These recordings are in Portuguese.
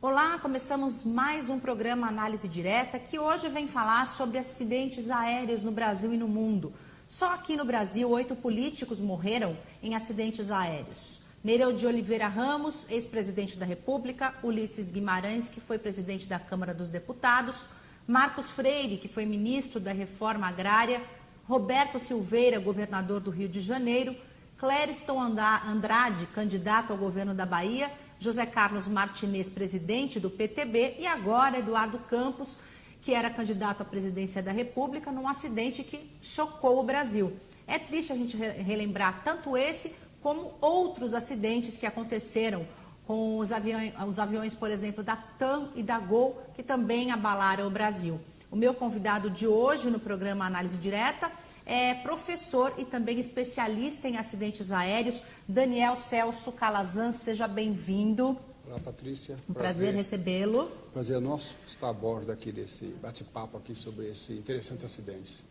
Olá, começamos mais um programa Análise Direta, que hoje vem falar sobre acidentes aéreos no Brasil e no mundo. Só aqui no Brasil, 8 políticos morreram em acidentes aéreos. Nereu de Oliveira Ramos, ex-presidente da República, Ulisses Guimarães, que foi presidente da Câmara dos Deputados, Marcos Freire, que foi ministro da Reforma Agrária, Roberto Silveira, governador do Rio de Janeiro, Clériston Andrade, candidato ao governo da Bahia, José Carlos Martinez, presidente do PTB, e agora Eduardo Campos, que era candidato à presidência da República, num acidente que chocou o Brasil. É triste a gente relembrar tanto esse como outros acidentes que aconteceram com os aviões, por exemplo, da TAM e da Gol, que também abalaram o Brasil. O meu convidado de hoje no programa Análise Direta é professor e também especialista em acidentes aéreos, Daniel Celso Calazans. Seja bem-vindo. Olá, Patrícia. Um prazer recebê-lo. Prazer é nosso estar a bordo aqui desse bate-papo aqui sobre esses interessantes acidentes.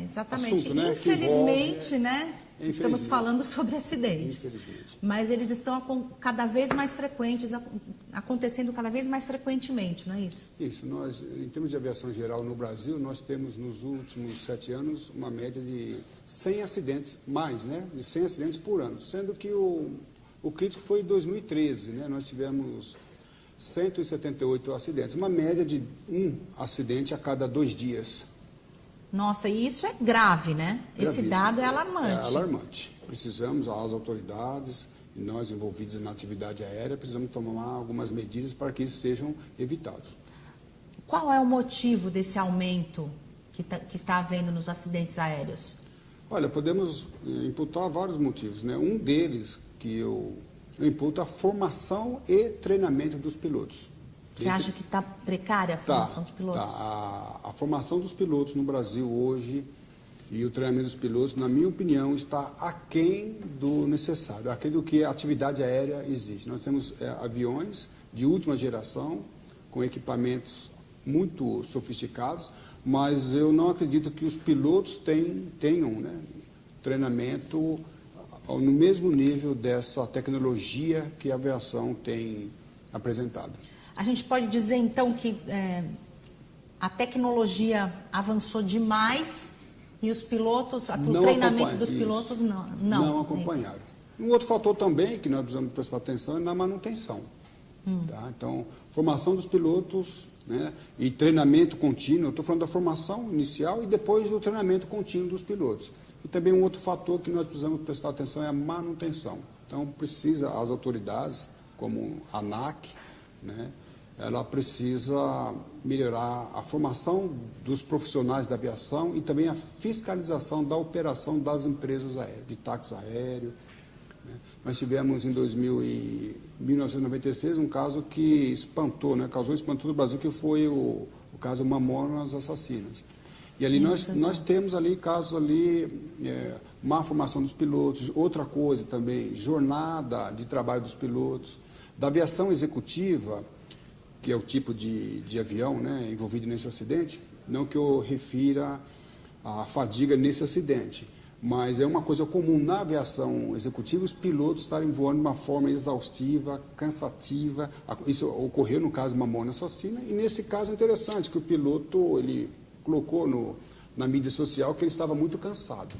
Exatamente. Assunto, né, Infelizmente, Infelizmente. Estamos falando sobre acidentes. Infelizmente. Mas eles estão cada vez mais frequentes, acontecendo cada vez mais frequentemente, não é isso? Isso. Nós, em termos de aviação geral no Brasil, nós temos nos últimos 7 anos uma média de 100 acidentes, mais, de 100 acidentes por ano, sendo que o crítico foi em 2013, nós tivemos 178 acidentes, uma média de um acidente a cada 2 dias. Nossa, e isso é grave, né? Esse dado é alarmante. É alarmante. Precisamos, as autoridades e nós envolvidos na atividade aérea, precisamos tomar algumas medidas para que isso sejam evitados. Qual é o motivo desse aumento que está havendo nos acidentes aéreos? Olha, podemos imputar vários motivos, Um deles que eu imputo a formação e treinamento dos pilotos. Você acha que está precária a formação dos pilotos? A formação dos pilotos no Brasil hoje e o treinamento dos pilotos, na minha opinião, está aquém do necessário, aquém do que a atividade aérea exige. Nós temos aviões de última geração, com equipamentos muito sofisticados, mas eu não acredito que os pilotos tenham treinamento no mesmo nível dessa tecnologia que a aviação tem apresentado. A gente pode dizer, então, que a tecnologia avançou demais e os pilotos, o treinamento dos pilotos não acompanharam. Um outro fator também que nós precisamos prestar atenção é na manutenção. Então, formação dos pilotos e treinamento contínuo. Eu estou falando da formação inicial e depois do treinamento contínuo dos pilotos. E também um outro fator que nós precisamos prestar atenção é a manutenção. Então, as autoridades, como a ANAC, ela precisa melhorar a formação dos profissionais da aviação e também a fiscalização da operação das empresas aéreas, de táxi aéreo. Nós tivemos em 1996 um caso que causou espanto no Brasil, que foi o caso Mamonas Assassinas. E ali nós temos ali casos má formação dos pilotos, outra coisa também, jornada de trabalho dos pilotos, da aviação executiva, que é o tipo de avião envolvido nesse acidente, não que eu refira a fadiga nesse acidente, mas é uma coisa comum na aviação executiva os pilotos estarem voando de uma forma exaustiva, cansativa. Isso ocorreu no caso Mamona Assassina, e nesse caso é interessante que o piloto ele colocou na mídia social que ele estava muito cansado.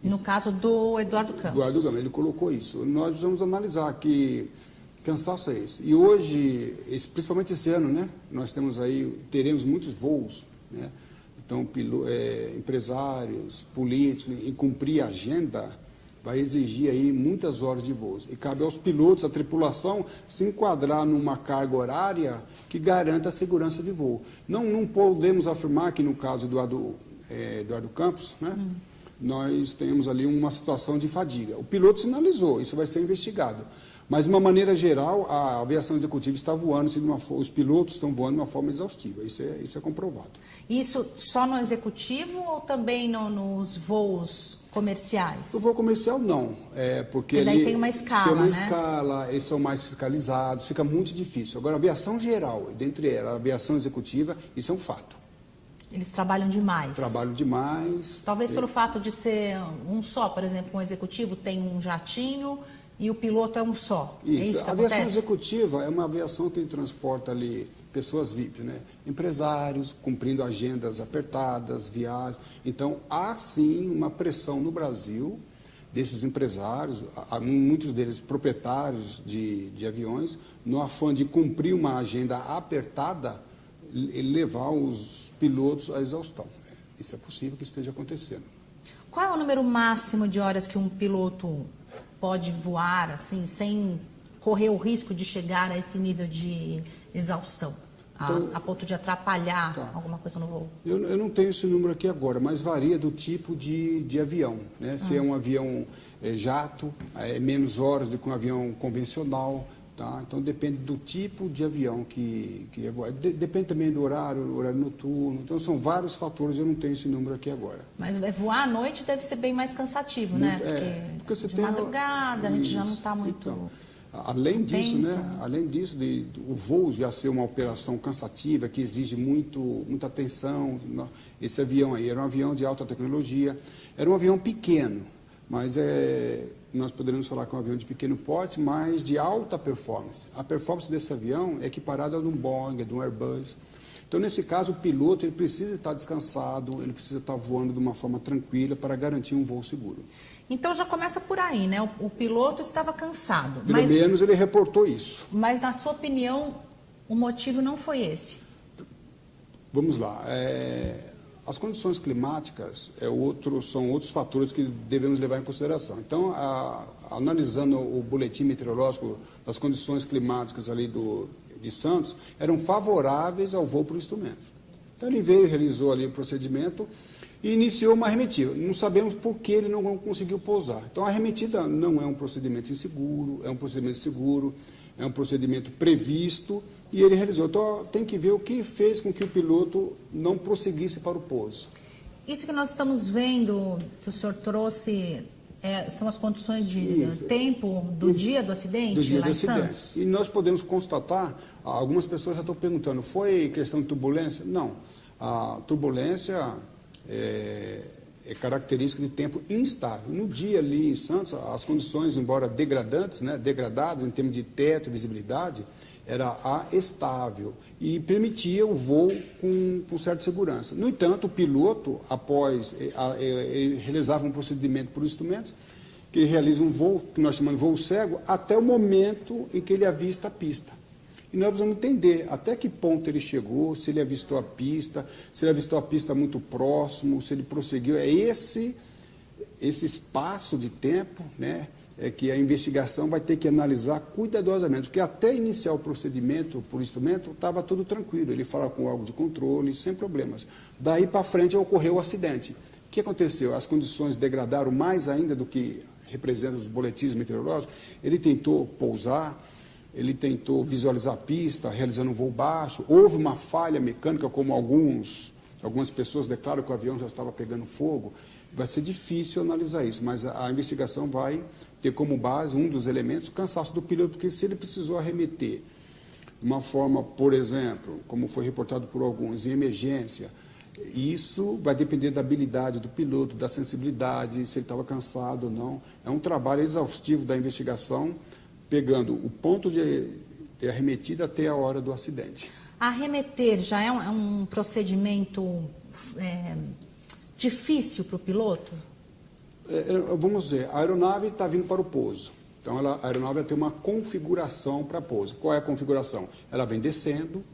No caso do Eduardo Campos. Ele colocou isso. Nós precisamos analisar que cansaço é esse. E hoje, principalmente esse ano, nós teremos muitos voos, Então, empresários, políticos, em cumprir a agenda, vai exigir aí muitas horas de voos. E cabe aos pilotos, à tripulação, se enquadrar numa carga horária que garanta a segurança de voo. Não podemos afirmar que no caso do Eduardo Campos, nós temos ali uma situação de fadiga. O piloto sinalizou, isso vai ser investigado. Mas, de uma maneira geral, a aviação executiva está voando, os pilotos estão voando de uma forma exaustiva. Isso é comprovado. Isso só no executivo ou também nos voos comerciais? O voo comercial, não. Porque daí tem uma escala, Tem uma escala, eles são mais fiscalizados, fica muito difícil. Agora, a aviação geral, dentre elas, a aviação executiva, isso é um fato. Eles trabalham demais. Trabalham demais. Talvez pelo fato de ser um só, por exemplo, um executivo tem um jatinho e o piloto é um só. Isso. É isso que a aviação acontece? executiva é uma aviação que transporta ali pessoas VIP, né? Empresários, cumprindo agendas apertadas, viagens. Então, há sim uma pressão no Brasil desses empresários, muitos deles proprietários de aviões, no afã de cumprir uma agenda apertada, levar os pilotos à exaustão. Isso é possível que esteja acontecendo. Qual é o número máximo de horas que um piloto pode voar, assim, sem correr o risco de chegar a esse nível de exaustão, Então, a ponto de atrapalhar alguma coisa no voo? Eu não tenho esse número aqui agora, mas varia do tipo de avião, né? Se é um avião jato, é menos horas do que um avião convencional, tá? Então depende do tipo de avião que é voar. Depende também do horário noturno. Então são vários fatores, eu não tenho esse número aqui agora. Mas voar à noite deve ser bem mais cansativo, né? Porque você de tem madrugada, a gente já não está muito... Então, além disso, né? Além disso, o voo já ser uma operação cansativa, que exige muita atenção. Esse avião aí era um avião de alta tecnologia, era um avião pequeno, mas nós poderíamos falar que é um avião de pequeno porte, mas de alta performance. A performance desse avião é equiparada a de um Boeing, de um Airbus. Então, nesse caso, o piloto ele precisa estar descansado, ele precisa estar voando de uma forma tranquila para garantir um voo seguro. Então já começa por aí, né? O piloto estava cansado. Pelo menos ele reportou isso. Mas, na sua opinião, o motivo não foi esse? Vamos lá. As condições climáticas são outros fatores que devemos levar em consideração. Então, analisando o boletim meteorológico das condições climáticas ali de Santos, eram favoráveis ao voo por instrumento. Então, ele veio, realizou ali o procedimento e iniciou uma arremetida. Não sabemos por que ele não conseguiu pousar. Então, a arremetida não é um procedimento inseguro, é um procedimento seguro, é um procedimento previsto e ele realizou. Então, tem que ver o que fez com que o piloto não prosseguisse para o pouso. Isso que nós estamos vendo, que o senhor trouxe, são as condições de tempo do dia do acidente, do dia lá do em acidente. Santos? E nós podemos constatar, algumas pessoas já estão perguntando, foi questão de turbulência? Não. A turbulência é característica de tempo instável. No dia ali em Santos, as condições, embora degradantes, né, degradadas em termos de teto e visibilidade, era estável e permitia o voo com certa segurança. No entanto, o piloto, após ele realizava um procedimento por instrumentos, que ele realiza um voo, que nós chamamos de voo cego, até o momento em que ele avista a pista. E nós precisamos entender até que ponto ele chegou, se ele avistou a pista, se ele avistou a pista muito próximo, se ele prosseguiu. É esse espaço de tempo, né, que a investigação vai ter que analisar cuidadosamente, porque até iniciar o procedimento por instrumento estava tudo tranquilo, ele fala com órgão de controle, sem problemas. Daí para frente ocorreu o acidente. O que aconteceu? As condições degradaram mais ainda do que representam os boletins meteorológicos. Ele tentou pousar, ele tentou visualizar a pista, realizando um voo baixo, houve uma falha mecânica, como algumas pessoas declaram que o avião já estava pegando fogo. Vai ser difícil analisar isso, mas a investigação vai ter como base um dos elementos o cansaço do piloto, porque se ele precisou arremeter de uma forma, por exemplo, como foi reportado por alguns, em emergência, isso vai depender da habilidade do piloto, da sensibilidade, se ele estava cansado ou não. É um trabalho exaustivo da investigação, pegando o ponto de arremetida até a hora do acidente. Arremeter já é um procedimento difícil para o piloto? Vamos ver, a aeronave está vindo para o pouso. Então, a aeronave tem uma configuração para pouso. Qual é a configuração? Ela vem descendo,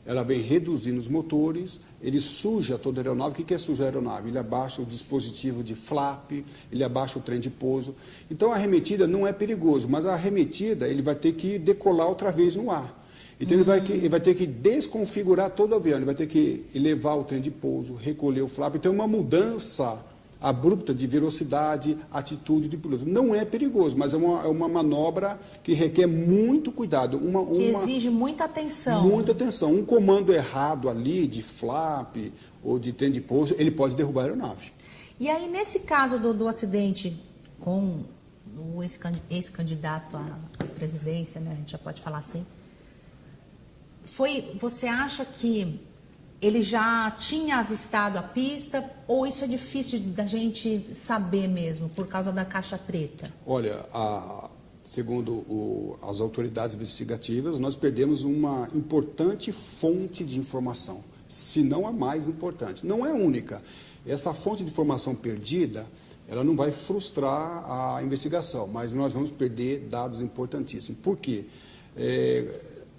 ela vem reduzindo os motores, ele suja toda a aeronave. O que é sujar a aeronave? Ele abaixa o dispositivo de flap, ele abaixa o trem de pouso. Então, a arremetida não é perigoso, mas a arremetida ele vai ter que decolar outra vez no ar. Então, ele vai ter que desconfigurar todo o avião, ele vai ter que elevar o trem de pouso, recolher o flap. Então, é uma mudança abrupta de velocidade, atitude do piloto. Não é perigoso, mas é uma manobra que requer muito cuidado. Que exige muita atenção. Muita atenção. Um comando errado ali, de flap ou de trem de pouso, ele pode derrubar a aeronave. E aí, nesse caso do acidente com o ex-candidato à presidência, né, a gente já pode falar assim, você acha que ele já tinha avistado a pista ou isso é difícil da gente saber mesmo, por causa da caixa preta? Olha, segundo as autoridades investigativas, nós perdemos uma importante fonte de informação, se não a mais importante. Não é única. Essa fonte de informação perdida, ela não vai frustrar a investigação, mas nós vamos perder dados importantíssimos. Por quê?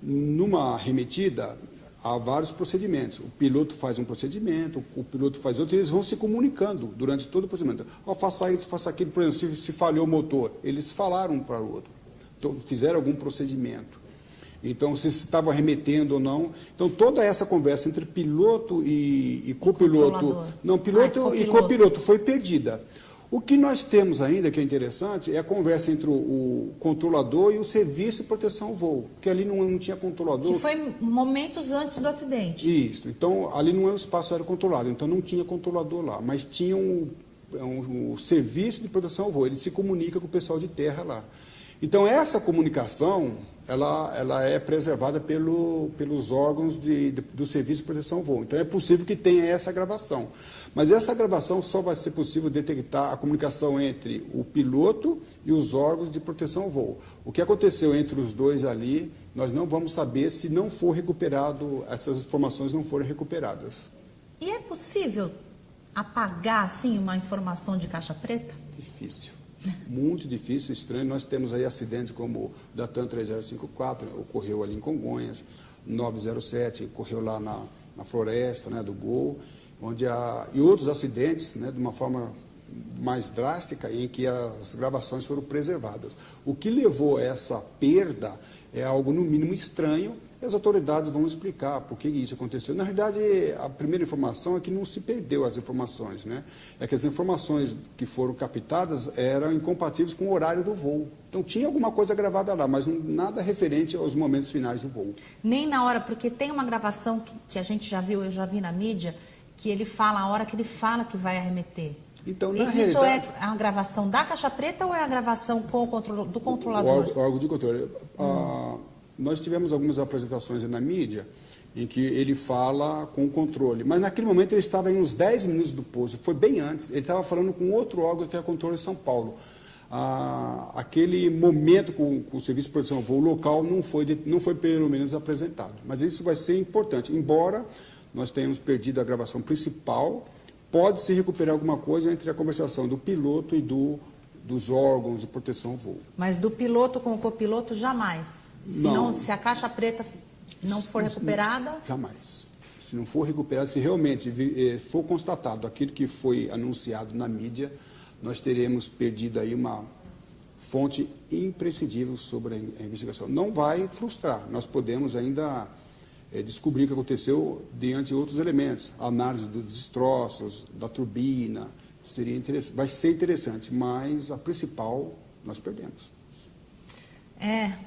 Numa arremetida, há vários procedimentos. O piloto faz um procedimento, o piloto faz outro, e eles vão se comunicando durante todo o procedimento. Faça isso, faça aquilo, por exemplo, se falhou o motor. Eles falaram um para o outro, então, fizeram algum procedimento. Então, se estavam remetendo ou não. Então, toda essa conversa entre piloto e copiloto... Não, piloto e copiloto foi perdida. O que nós temos ainda, que é interessante, é a conversa entre o controlador e o serviço de proteção ao voo, que ali não tinha controlador. Que foi momentos antes do acidente. Isso. Então, ali não é um espaço aéreo controlado, então não tinha controlador lá, mas tinha um serviço de proteção ao voo, ele se comunica com o pessoal de terra lá. Então, essa comunicação, ela é preservada pelos órgãos do Serviço de Proteção ao Voo. Então, é possível que tenha essa gravação. Mas essa gravação só vai ser possível detectar a comunicação entre o piloto e os órgãos de proteção ao voo. O que aconteceu entre os dois ali, nós não vamos saber se não for recuperado, essas informações não forem recuperadas. E é possível apagar, assim, uma informação de caixa preta? Difícil. Muito difícil, estranho. Nós temos aí acidentes como o da TAM 3054, ocorreu ali em Congonhas, 907, ocorreu lá na floresta, né, do Gol, e outros acidentes, né, de uma forma mais drástica, em que as gravações foram preservadas. O que levou a essa perda é algo, no mínimo, estranho. As autoridades vão explicar por que isso aconteceu. Na realidade, a primeira informação é que não se perdeu as informações, né? É que as informações que foram captadas eram incompatíveis com o horário do voo. Então, tinha alguma coisa gravada lá, mas nada referente aos momentos finais do voo. Nem na hora, porque tem uma gravação que a gente já viu, eu já vi na mídia, que ele fala a hora que ele fala que vai arremeter. Então, na isso realidade, é a gravação da caixa preta ou é a gravação do controlador? O órgão de controle. Nós tivemos algumas apresentações na mídia em que ele fala com o controle, mas naquele momento ele estava em uns 10 minutos do pouso, foi bem antes, ele estava falando com outro órgão que é o controle de São Paulo. Aquele momento com o Serviço de Proteção ao Voo local não foi pelo menos apresentado, mas isso vai ser importante, embora nós tenhamos perdido a gravação principal, pode-se recuperar alguma coisa entre a conversação do piloto e dos órgãos de proteção ao voo. Mas do piloto com o copiloto, jamais? Se a caixa preta não for recuperada? Jamais. Se não for recuperada, se realmente for constatado aquilo que foi anunciado na mídia, nós teremos perdido aí uma fonte imprescindível sobre a investigação. Não vai frustrar, nós podemos ainda descobrir o que aconteceu diante de outros elementos, a análise dos destroços, da turbina. Vai ser interessante, mas a principal nós perdemos.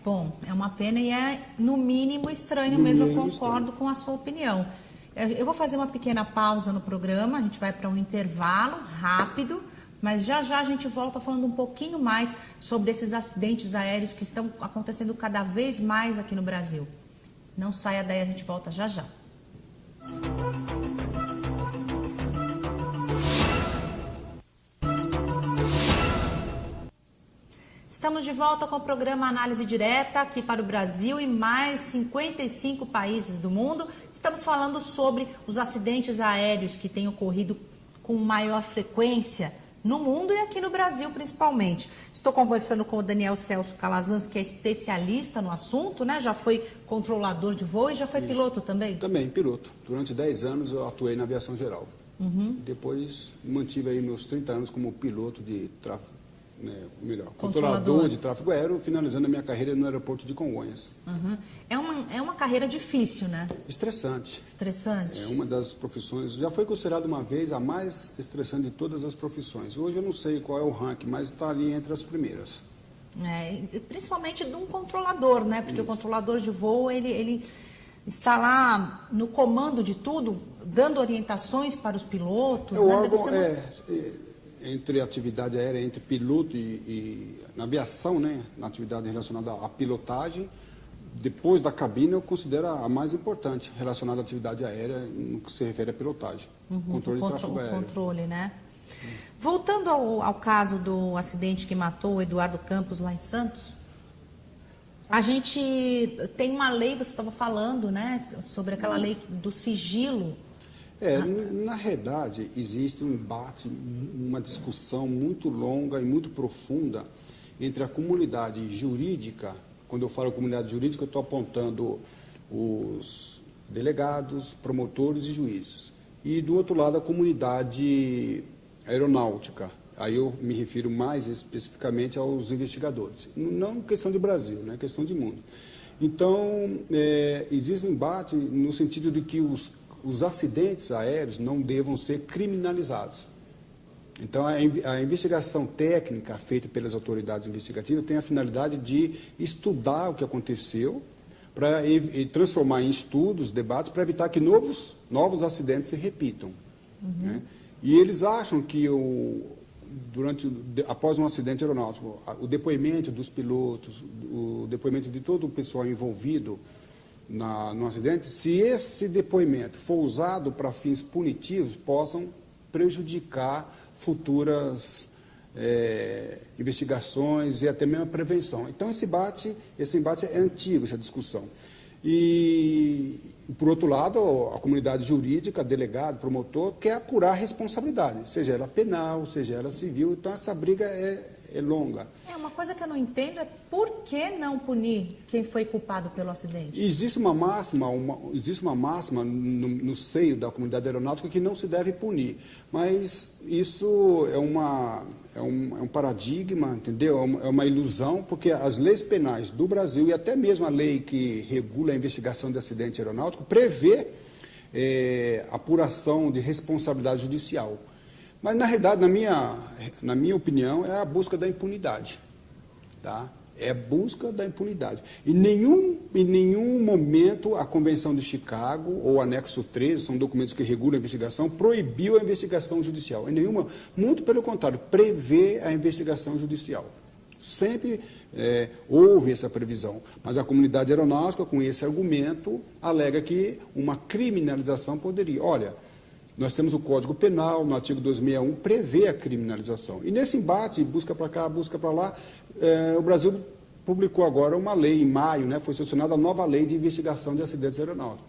Bom, é uma pena e é, no mínimo, estranho mesmo, eu concordo com a sua opinião. Eu vou fazer uma pequena pausa no programa, a gente vai para um intervalo rápido, mas já a gente volta falando um pouquinho mais sobre esses acidentes aéreos que estão acontecendo cada vez mais aqui no Brasil. Não saia daí, a gente volta já. Estamos de volta com o programa Análise Direta, aqui para o Brasil e mais 55 países do mundo. Estamos falando sobre os acidentes aéreos que têm ocorrido com maior frequência no mundo e aqui no Brasil principalmente. Estou conversando com o Daniel Celso Calazans, que é especialista no assunto, né? Já foi controlador de voo e já foi piloto também? Também, piloto. Durante 10 anos eu atuei na aviação geral. Depois mantive aí meus 30 anos como piloto de tráfego. Controlador de tráfego aéreo, finalizando a minha carreira no aeroporto de Congonhas. É uma carreira difícil, né? Estressante. Estressante. É uma das profissões, já foi considerada uma vez a mais estressante de todas as profissões. Hoje eu não sei qual é o ranking, mas está ali entre as primeiras. Principalmente de um controlador, né? Porque o controlador de voo, ele está lá no comando de tudo, dando orientações para os pilotos. O órgão entre a atividade aérea, entre piloto e na aviação, né, na atividade relacionada à pilotagem, depois da cabine, eu considero a mais importante relacionada à atividade aérea no que se refere à pilotagem. Controle de tráfego aéreo. Controle, né? Voltando ao caso do acidente que matou o Eduardo Campos lá em Santos, a gente tem uma lei, você estava falando, né, sobre aquela lei do sigilo. Na realidade, existe um embate, uma discussão muito longa e muito profunda entre a comunidade jurídica. Quando eu falo comunidade jurídica, eu estou apontando os delegados, promotores e juízes. E, do outro lado, a comunidade aeronáutica. Aí eu me refiro mais especificamente aos investigadores. Não questão de Brasil, né? Questão de mundo. Então, existe um embate no sentido de que os acidentes aéreos não devam ser criminalizados. Então, a investigação técnica feita pelas autoridades investigativas tem a finalidade de estudar o que aconteceu, para transformar em estudos, debates, para evitar que novos acidentes se repitam. Né? E eles acham que após um acidente aeronáutico, o depoimento dos pilotos, o depoimento de todo o pessoal envolvido no acidente, se esse depoimento for usado para fins punitivos, possam prejudicar futuras investigações e até mesmo a prevenção. Então, esse embate é antigo, essa discussão. E, por outro lado, a comunidade jurídica, delegado, promotor, quer apurar a responsabilidade, seja ela penal, seja ela civil. Então, essa briga é longa. Uma coisa que eu não entendo é por que não punir quem foi culpado pelo acidente? Existe uma máxima no seio da comunidade aeronáutica que não se deve punir, mas isso é um paradigma, entendeu? É uma ilusão, porque as leis penais do Brasil e até mesmo a lei que regula a investigação de acidente aeronáutico prevê apuração de responsabilidade judicial. Mas, na realidade, na minha opinião, é a busca da impunidade. Tá? É a busca da impunidade. Em nenhum momento a Convenção de Chicago ou o Anexo 13, são documentos que regulam a investigação, proibiu a investigação judicial. Muito pelo contrário, prevê a investigação judicial. Sempre houve essa previsão. Mas a comunidade aeronáutica, com esse argumento, alega que uma criminalização poderia. Olha, nós temos o Código Penal, no artigo 261, prevê a criminalização. E nesse embate, busca para cá, busca para lá, o Brasil publicou agora uma lei, em maio, né, foi sancionada a nova lei de investigação de acidentes aeronáuticos.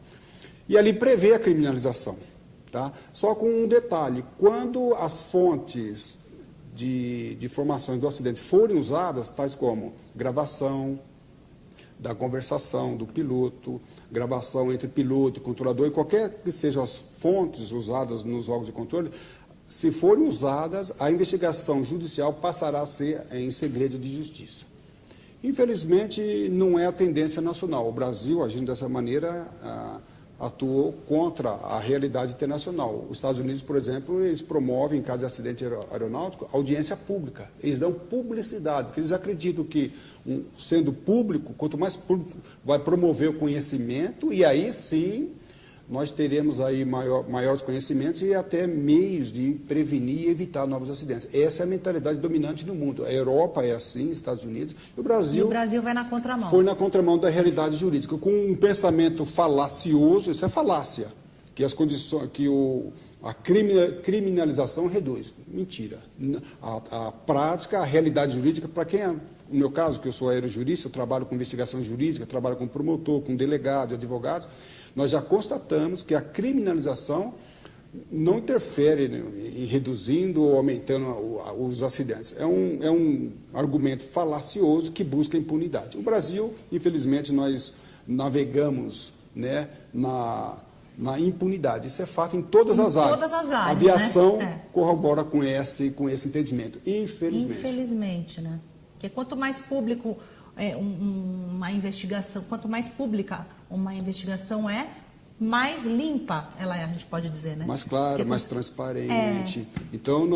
E ali prevê a criminalização. Tá? Só com um detalhe, quando as fontes de informações do acidente forem usadas, tais como gravação da conversação do piloto, gravação entre piloto e controlador, e qualquer que sejam as fontes usadas nos órgãos de controle, se forem usadas, a investigação judicial passará a ser em segredo de justiça. Infelizmente, não é a tendência nacional. O Brasil, agindo dessa maneira, atuou contra a realidade internacional. Os Estados Unidos, por exemplo, eles promovem, em caso de acidente aeronáutico, audiência pública. Eles dão publicidade, porque eles acreditam que, sendo público, quanto mais público, vai promover o conhecimento, e aí sim nós teremos aí maiores conhecimentos e até meios de prevenir e evitar novos acidentes. Essa é a mentalidade dominante no mundo. A Europa é assim, Estados Unidos, e o Brasil vai na contramão. Foi na contramão da realidade jurídica, com um pensamento falacioso, isso é falácia, que as condições, a criminalização reduz. Mentira. A prática, a realidade jurídica, para quem no meu caso, que eu sou aerojurista, eu trabalho com investigação jurídica, trabalho com promotor, com delegado, advogados, nós já constatamos que a criminalização não interfere em reduzindo ou aumentando os acidentes. É um argumento falacioso que busca impunidade. O Brasil, infelizmente, nós navegamos, né, na impunidade. Isso é fato em todas as áreas. Todas as áreas. A aviação corrobora com esse entendimento, infelizmente. Infelizmente, né? Porque quanto mais público uma investigação, quanto mais pública uma investigação mais limpa ela é, a gente pode dizer, né? Mais clara, mais transparente. Então,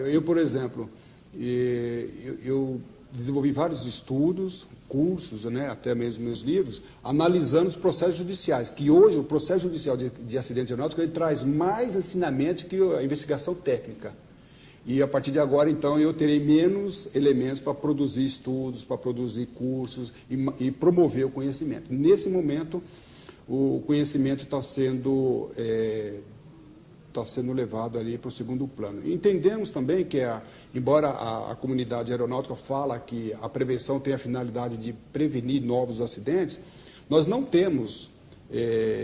eu, por exemplo, eu desenvolvi vários estudos, cursos, né, até mesmo meus livros, analisando os processos judiciais, que hoje o processo judicial de acidente aeronáutico ele traz mais ensinamento que a investigação técnica. E a partir de agora, então, eu terei menos elementos para produzir estudos, para produzir cursos e promover o conhecimento. Nesse momento, o conhecimento está sendo levado ali para o segundo plano. Entendemos também que, embora a comunidade aeronáutica fala que a prevenção tem a finalidade de prevenir novos acidentes, nós não temos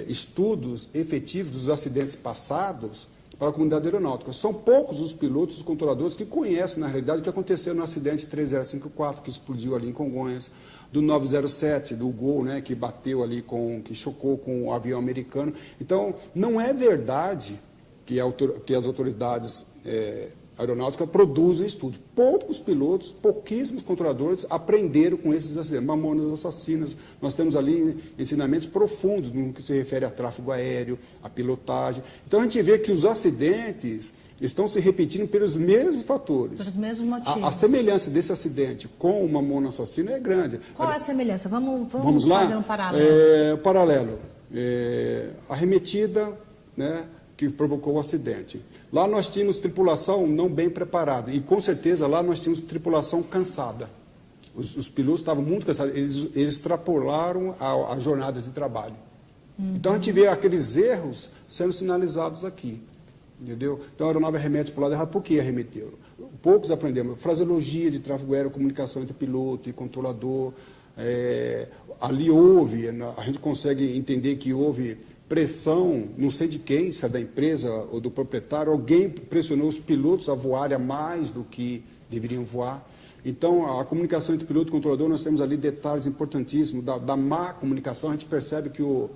estudos efetivos dos acidentes passados para a comunidade aeronáutica. São poucos os pilotos, os controladores que conhecem, na realidade, o que aconteceu no acidente 3054, que explodiu ali em Congonhas, do 907, do Gol, né, que bateu ali, que chocou com o avião americano. Então, não é verdade que as autoridades aeronáuticas produzem estudos. Poucos pilotos, pouquíssimos controladores aprenderam com esses acidentes. Mamonas assassinas, nós temos ali ensinamentos profundos no que se refere a tráfego aéreo, a pilotagem. Então, a gente vê que os acidentes estão se repetindo pelos mesmos fatores. Pelos mesmos motivos. A semelhança desse acidente com o mamona assassino é grande. Qual é a semelhança? Vamos lá? Fazer um paralelo. Paralelo. Arremetida, né, que provocou o acidente. Lá nós tínhamos tripulação não bem preparada e, com certeza, lá nós tínhamos tripulação cansada. Os pilotos estavam muito cansados, eles extrapolaram a jornada de trabalho. Então, a gente vê aqueles erros sendo sinalizados aqui. Entendeu? Então, a aeronave arremete para o lado errado. Por que arremeteu? Poucos aprendemos. Fraseologia de tráfego aéreo, comunicação entre piloto e controlador. Ali houve, a gente consegue entender que houve pressão, não sei de quem, se é da empresa ou do proprietário, alguém pressionou os pilotos a voarem a mais do que deveriam voar. Então, a comunicação entre piloto e controlador, nós temos ali detalhes importantíssimos. Da má comunicação, a gente percebe que o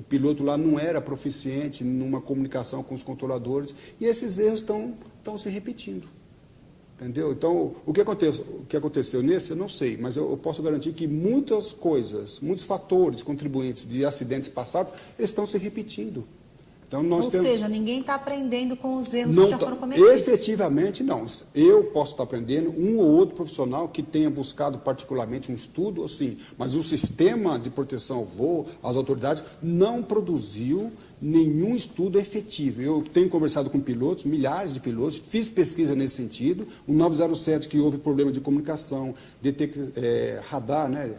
piloto lá não era proficiente numa comunicação com os controladores, e esses erros estão se repetindo. Entendeu? Então, o que aconteceu nesse, eu não sei, mas eu posso garantir que muitas coisas, muitos fatores contribuintes de acidentes passados, eles estão se repetindo. Então, Ou seja, ninguém está aprendendo com os erros que já foram cometidos. Efetivamente, não. Eu posso estar aprendendo, um ou outro profissional que tenha buscado particularmente um estudo, assim, mas o sistema de proteção ao voo, as autoridades, não produziu nenhum estudo efetivo. Eu tenho conversado com pilotos, milhares de pilotos, fiz pesquisa nesse sentido. O 907, que houve problema de comunicação, radar, né?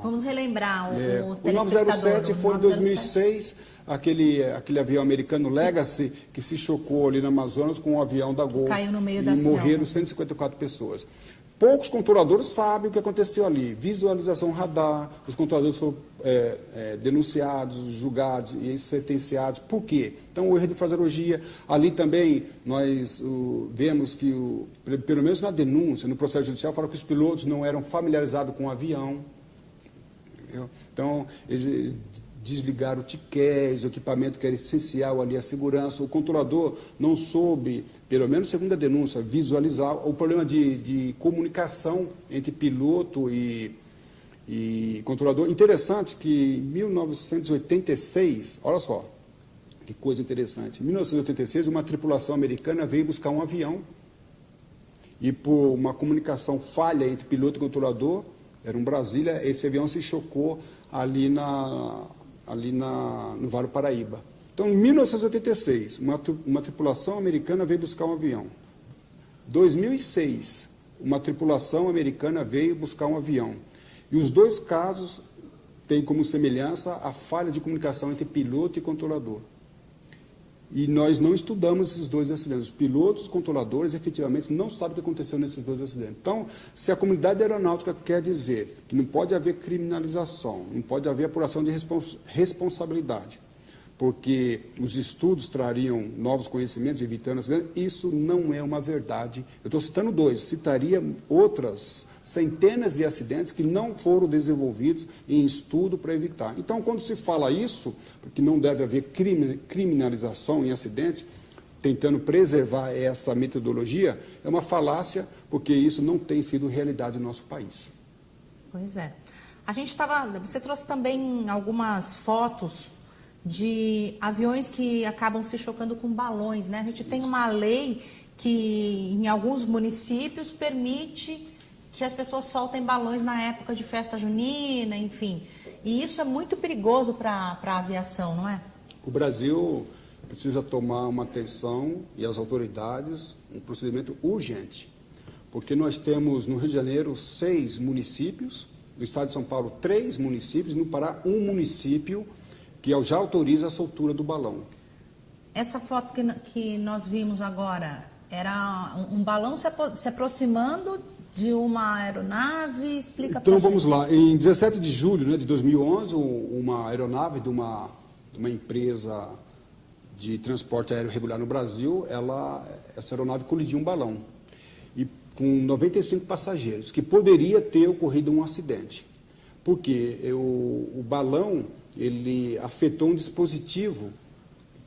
Vamos relembrar o telespectador. O 907 foi em 2006, aquele avião americano Legacy, que se chocou ali no Amazonas com um avião da Gol. Caiu no meio da selva. E morreram 154 pessoas. Poucos controladores sabem o que aconteceu ali. Visualização radar, os controladores foram denunciados, julgados e sentenciados. Por quê? Então, o erro de fraseologia. Ali também nós vemos que, pelo menos na denúncia, no processo judicial, fala que os pilotos não eram familiarizados com o avião. Entendeu? Então, eles desligaram o tiqués, o equipamento que era essencial ali, a segurança. O controlador não soube, pelo menos segundo a denúncia, visualizar o problema de comunicação entre piloto e controlador. Interessante que em 1986, olha só, que coisa interessante, em 1986 uma tripulação americana veio buscar um avião e por uma comunicação falha entre piloto e controlador, era um Brasília, esse avião se chocou ali no Vale do Paraíba. Então, em 1986, uma tripulação americana veio buscar um avião. 2006, uma tripulação americana veio buscar um avião. E os dois casos têm como semelhança a falha de comunicação entre piloto e controlador. E nós não estudamos esses dois acidentes. Os pilotos, os controladores, efetivamente, não sabem o que aconteceu nesses dois acidentes. Então, se a comunidade aeronáutica quer dizer que não pode haver criminalização, não pode haver apuração de responsabilidade, porque os estudos trariam novos conhecimentos, evitando acidentes, isso não é uma verdade. Eu estou citando dois, citaria outras centenas de acidentes que não foram desenvolvidos em estudo para evitar. Então, quando se fala isso, que não deve haver criminalização em acidentes, tentando preservar essa metodologia, é uma falácia, porque isso não tem sido realidade no nosso país. Pois é. Você trouxe também algumas fotos de aviões que acabam se chocando com balões, né? A gente tem uma lei que, em alguns municípios, permite que as pessoas soltem balões na época de festa junina, enfim. E isso é muito perigoso para a aviação, não é? O Brasil precisa tomar uma atenção, e as autoridades, um procedimento urgente. Porque nós temos no Rio de Janeiro 6 municípios, no estado de São Paulo 3 municípios, e no Pará 1 município que já autoriza a soltura do balão. Essa foto que nós vimos agora, era um balão se aproximando de uma aeronave? Explica então, pra vamos gente. lá. Em 17 de julho, né, de 2011, uma aeronave de uma empresa de transporte aéreo regular no Brasil, essa aeronave colidiu um balão, e com 95 passageiros, que poderia ter ocorrido um acidente. Porque o balão, ele afetou um dispositivo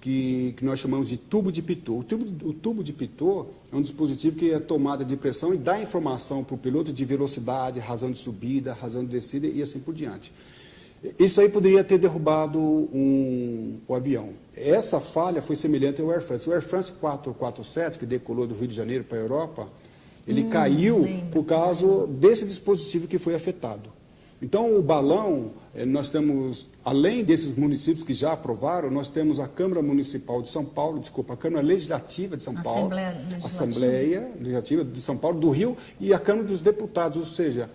que nós chamamos de tubo de Pitot. O tubo de Pitot é um dispositivo que é tomada de pressão e dá informação para o piloto de velocidade, razão de subida, razão de descida e assim por diante. Isso aí poderia ter derrubado o avião. Essa falha foi semelhante ao Air France. O Air France 447, que decolou do Rio de Janeiro para a Europa, ele caiu por causa desse dispositivo que foi afetado. Então, o balão, nós temos, além desses municípios que já aprovaram, nós temos a Câmara Municipal de São Paulo, a Câmara Legislativa de São Paulo, Assembleia Legislativa de São Paulo, do Rio, e a Câmara dos Deputados, ou seja,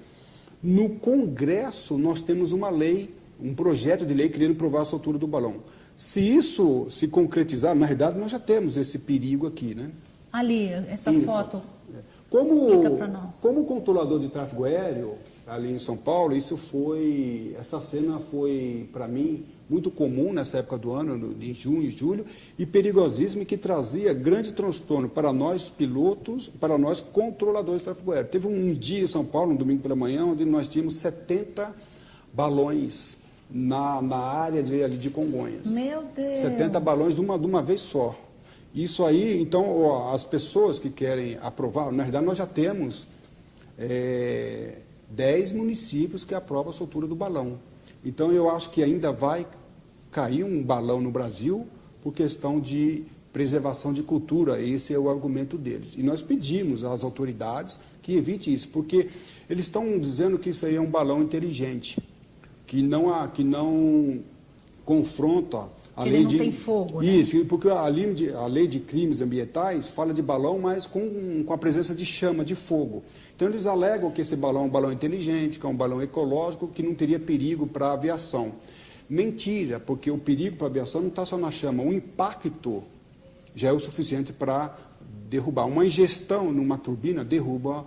no Congresso nós temos uma lei, um projeto de lei querendo aprovar a soltura do balão. Se isso se concretizar, na realidade nós já temos esse perigo aqui, né? Ali, essa foto, explica para nós. Como controlador de tráfego aéreo, ali em São Paulo, essa cena foi, para mim, muito comum nessa época do ano, de junho e julho, e perigosíssima, e que trazia grande transtorno para nós pilotos, para nós controladores de tráfego aéreo. Teve um dia em São Paulo, um domingo pela manhã, onde nós tínhamos 70 balões na área de Congonhas. Meu Deus! 70 balões de uma vez só. Isso aí, então, as pessoas que querem aprovar, na verdade nós já temos 10 municípios que aprovam a soltura do balão. Então, eu acho que ainda vai cair um balão no Brasil por questão de preservação de cultura. Esse é o argumento deles. E nós pedimos às autoridades que evite isso, porque eles estão dizendo que isso aí é um balão inteligente, que não confronta a que lei não tem fogo, né? Isso, porque a lei de crimes ambientais fala de balão, mas com a presença de chama, de fogo. Então, eles alegam que esse balão é um balão inteligente, que é um balão ecológico, que não teria perigo para a aviação. Mentira, porque o perigo para a aviação não está só na chama. O impacto já é o suficiente para derrubar. Uma ingestão numa turbina derruba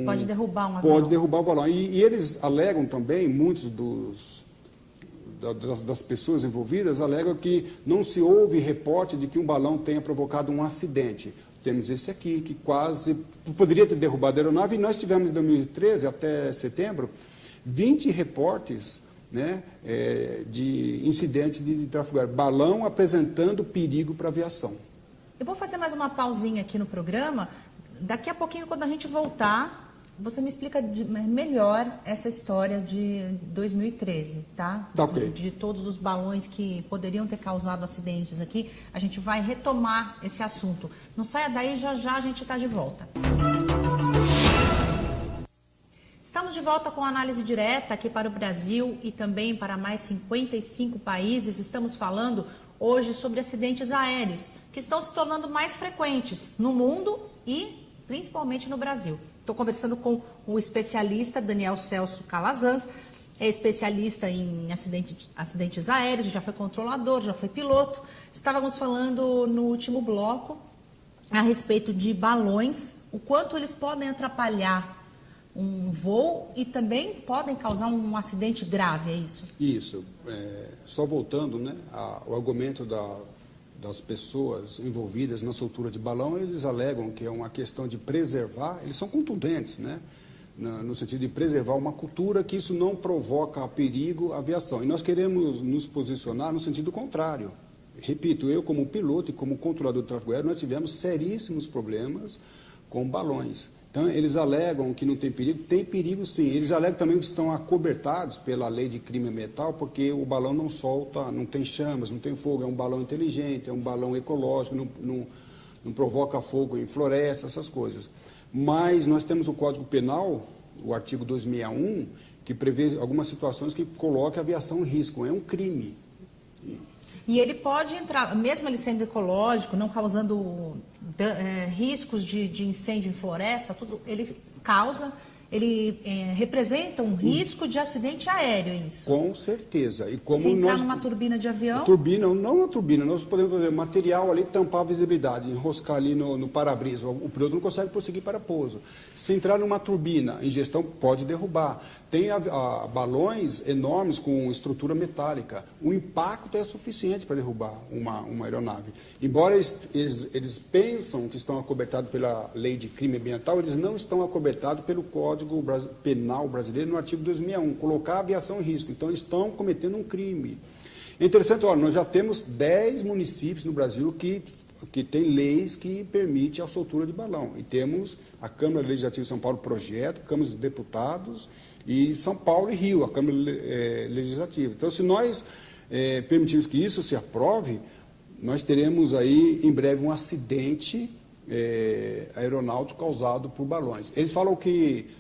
pode derrubar um avião. Pode derrubar o balão. E eles alegam também, muitos das pessoas envolvidas alegam que não se houve reporte de que um balão tenha provocado um acidente. Temos esse aqui, que quase poderia ter derrubado a aeronave, e nós tivemos em 2013, até setembro, 20 reportes, né, de incidentes de tráfego aéreo. Balão apresentando perigo para a aviação. Eu vou fazer mais uma pausinha aqui no programa. Daqui a pouquinho, quando a gente voltar, você me explica melhor essa história de 2013, tá? Tá, ok. De todos os balões que poderiam ter causado acidentes aqui. A gente vai retomar esse assunto. Não saia daí, já já a gente está de volta. Estamos de volta com análise direta aqui para o Brasil e também para mais 55 países. Estamos falando hoje sobre acidentes aéreos, que estão se tornando mais frequentes no mundo e principalmente no Brasil. Estou conversando com o especialista Daniel Celso Calazans, é especialista em acidentes aéreos, já foi controlador, já foi piloto. Estávamos falando no último bloco a respeito de balões, o quanto eles podem atrapalhar um voo e também podem causar um acidente grave, é isso? Isso. Só voltando, né, ao argumento das pessoas envolvidas na soltura de balão, eles alegam que é uma questão de preservar, eles são contundentes, né, no sentido de preservar uma cultura que isso não provoca perigo à aviação. E nós queremos nos posicionar no sentido contrário. Repito, eu como piloto e como controlador do tráfego aéreo, nós tivemos seríssimos problemas com balões. Então, eles alegam que não tem perigo sim. Eles alegam também que estão acobertados pela lei de crime ambiental, porque o balão não solta, não tem chamas, não tem fogo, é um balão inteligente, é um balão ecológico, não provoca fogo em floresta, essas coisas. Mas nós temos o Código Penal, o artigo 261, que prevê algumas situações que colocam a aviação em risco, é um crime. E ele pode entrar, mesmo ele sendo ecológico, não causando riscos de incêndio em floresta, tudo, ele representa um risco de acidente aéreo, isso? Com certeza. E como se entrar numa turbina de avião? Turbina, não uma turbina, nós podemos fazer material ali, tampar a visibilidade, enroscar ali no para-brisa. O piloto não consegue prosseguir para pouso. Se entrar numa turbina, ingestão pode derrubar. Tem balões enormes com estrutura metálica. O impacto é suficiente para derrubar uma aeronave. Embora eles pensam que estão acobertados pela lei de crime ambiental, eles não estão acobertados pelo Código Penal brasileiro no artigo 2001, colocar a aviação em risco. Então, eles estão cometendo um crime. É interessante, olha, nós já temos 10 municípios no Brasil que têm leis que permitem a soltura de balão. E temos a Câmara Legislativa de São Paulo, projeto, Câmara dos Deputados, e São Paulo e Rio, a Câmara Legislativa. Então, se nós permitirmos que isso se aprove, nós teremos aí, em breve, um acidente aeronáutico causado por balões. Eles falam que,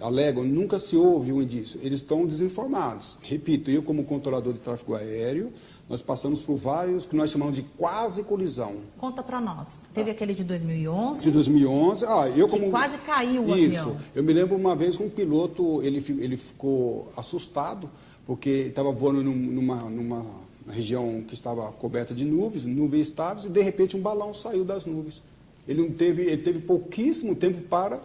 alegam, nunca se houve um indício. Eles estão desinformados. Repito, eu como controlador de tráfego aéreo, nós passamos por vários que nós chamamos de quase colisão. Conta para nós. Teve aquele de 2011? De 2011. Que quase caiu o avião. Isso. Eu me lembro uma vez que um piloto, ele ficou assustado, porque estava voando numa região que estava coberta de nuvens estáveis, e de repente um balão saiu das nuvens. Ele teve pouquíssimo tempo para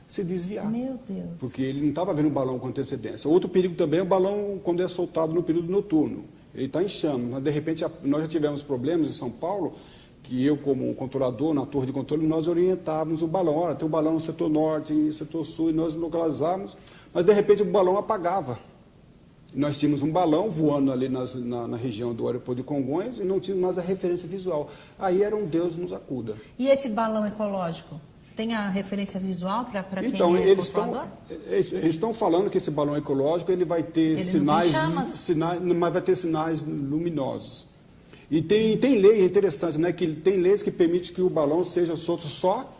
se desviar. Meu Deus. Porque ele não estava vendo o balão com antecedência. Outro perigo também é o balão quando é soltado no período noturno. Ele está em chama. Mas, de repente, nós já tivemos problemas em São Paulo, que eu, como controlador, na torre de controle, nós orientávamos o balão. Olha, tem um balão no setor norte e setor sul, e nós localizávamos, mas, de repente, o balão apagava. Nós tínhamos um balão voando ali na região do aeroporto de Congonhas e não tínhamos mais a referência visual. Aí era um Deus nos acuda. E esse balão ecológico? Tem a referência visual para quem então, é controlador? Eles estão falando que esse balão ecológico ele vai ter mas vai ter sinais luminosos. E tem lei interessante, né? Que tem leis que permitem que o balão seja solto só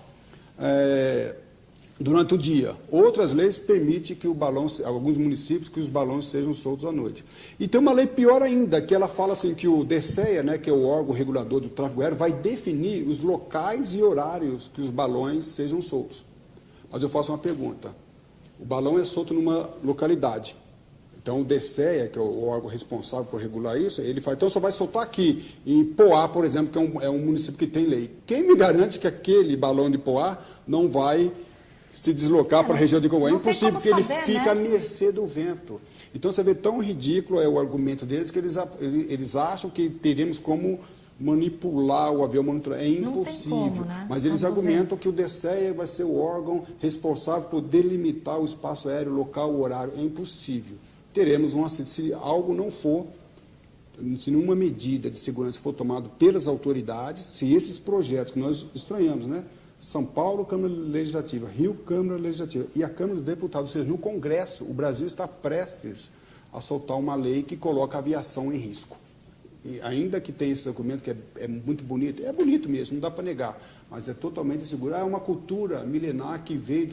durante o dia. Outras leis permitem que alguns municípios, que os balões sejam soltos à noite. E tem uma lei pior ainda, que ela fala assim que o DCEA, né, que é o órgão regulador do tráfego aéreo, vai definir os locais e horários que os balões sejam soltos. Mas eu faço uma pergunta. O balão é solto numa localidade. Então, o DCEA, que é o órgão responsável por regular isso, ele fala, então só vai soltar aqui, em Poá, por exemplo, que é um município que tem lei. Quem me garante que aquele balão de Poá não vai se deslocar para a região de Congonhas? É impossível, porque ele fica à mercê do vento. Então, você vê, tão ridículo é o argumento deles, que eles acham que teremos como manipular o avião, monitorar. É impossível. Não tem como, né? Mas eles argumentam que o DCEA vai ser o órgão responsável por delimitar o espaço aéreo, local, o horário. É impossível. Teremos um acidente, se algo não for, se nenhuma medida de segurança for tomada pelas autoridades, se esses projetos que nós estranhamos, né? São Paulo, Câmara Legislativa, Rio, Câmara Legislativa e a Câmara dos Deputados, ou seja, no Congresso, o Brasil está prestes a soltar uma lei que coloca a aviação em risco. E ainda que tenha esse documento que é muito bonito, é bonito mesmo, não dá para negar, mas é totalmente inseguro. É uma cultura milenar que veio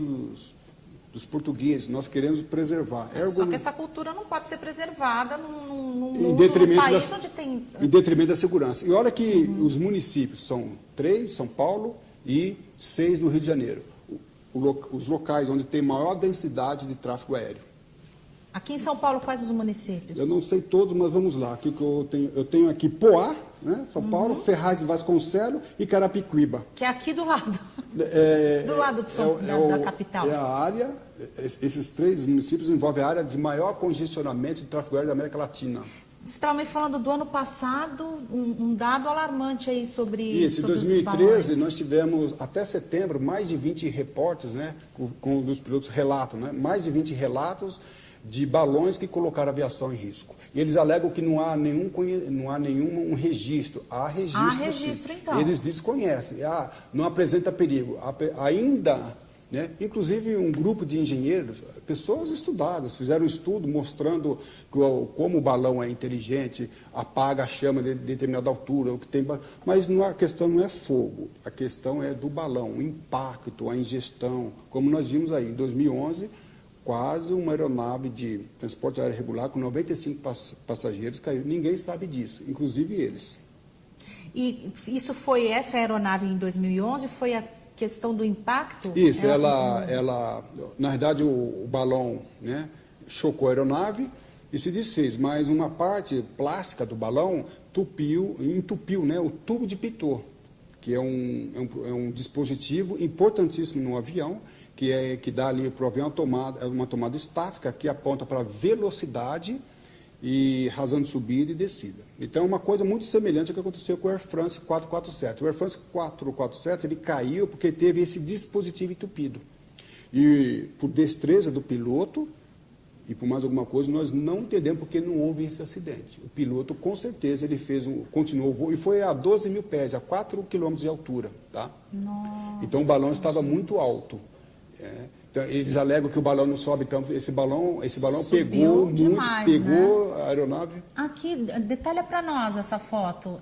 dos portugueses, nós queremos preservar. Só que essa cultura não pode ser preservada num país onde tem... Em detrimento da segurança. E olha que os municípios são 3, São Paulo, e 6 no Rio de Janeiro, os locais onde tem maior densidade de tráfego aéreo. Aqui em São Paulo, quais os municípios? Eu não sei todos, mas vamos lá. Aqui que eu tenho aqui Poá, né, São Paulo, Ferraz de Vasconcelos e Carapicuíba. Que é aqui do lado. Do lado da capital. É a área, esses 3 municípios envolvem a área de maior congestionamento de tráfego aéreo da América Latina. Você estava me falando do ano passado, um dado alarmante aí sobre isso. Em 2013, nós tivemos, até setembro, mais de 20 repórteres, né, com os pilotos relatam, né, mais de 20 relatos de balões que colocaram a aviação em risco. E eles alegam que não há nenhum registro. Há registro, há registro, sim. Então. Eles desconhecem. Não apresenta perigo. Ainda... Né? Inclusive, um grupo de engenheiros, pessoas estudadas, fizeram um estudo mostrando como o balão é inteligente, apaga a chama de determinada altura, o que tem, mas a questão não é fogo, a questão é do balão, o impacto, a ingestão. Como nós vimos aí, em 2011, quase uma aeronave de transporte aéreo regular com 95 passageiros caiu. Ninguém sabe disso, inclusive eles. E essa aeronave em 2011 foi a questão do impacto? Isso, na verdade o balão, né, chocou a aeronave e se desfez, mas uma parte plástica do balão entupiu, né, o tubo de pitot, que é um dispositivo importantíssimo no avião, que dá ali para o avião uma tomada estática que aponta para velocidade e razão de subida e descida. Então, é uma coisa muito semelhante ao que aconteceu com o Air France 447. O Air France 447 ele caiu porque teve esse dispositivo entupido. E por destreza do piloto e por mais alguma coisa, nós não entendemos porque não houve esse acidente. O piloto, com certeza, ele continuou o voo e foi a 12 mil pés, a 4 quilômetros de altura. Tá? Nossa. Então, o balão estava muito alto. Então, eles alegam que o balão não sobe tanto. Esse balão pegou demais, pegou né? a aeronave. Aqui, detalha para nós essa foto.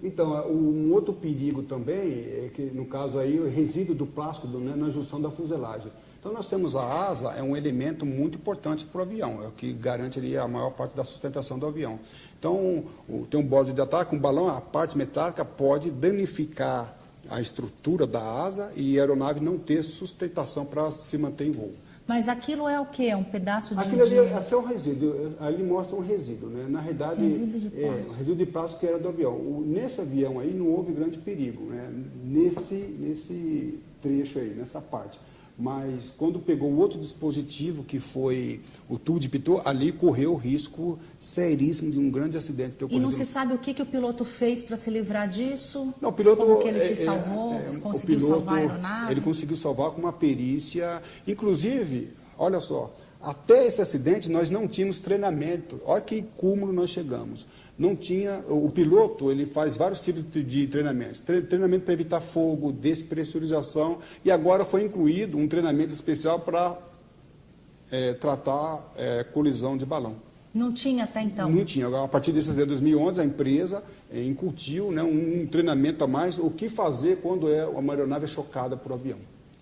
Então, um outro perigo também é que, no caso aí, o resíduo do plástico na junção da fuselagem. Então, nós temos a asa, é um elemento muito importante para o avião, é o que garante ali a maior parte da sustentação do avião. Então, tem um bode de ataque, um balão, a parte metálica pode danificar a estrutura da asa e a aeronave não ter sustentação para se manter em voo. Mas aquilo é o quê? É um pedaço de... Aquilo ali é um resíduo, ali mostra um resíduo, né? Na realidade, resíduo de plástico. Resíduo de plástico que era do avião. Nesse avião aí não houve grande perigo, né? Nesse trecho aí, nessa parte. Mas quando pegou o outro dispositivo, que foi o tubo de pitot, ali correu o risco seríssimo de um grande acidente. E não se sabe o que o piloto fez para se livrar disso? Não, o piloto, como que ele se salvou? Conseguiu salvar a aeronave? Ele conseguiu salvar com uma perícia. Inclusive, olha só, até esse acidente nós não tínhamos treinamento. Olha que cúmulo nós chegamos. Não tinha, o piloto ele faz vários tipos de treinamentos. Treinamento para evitar fogo, despressurização, e agora foi incluído um treinamento especial para tratar colisão de balão. Não tinha até então? Não tinha. A partir desse ano de 2011, a empresa incutiu, né, um treinamento a mais, o que fazer quando uma aeronave é chocada por um avião.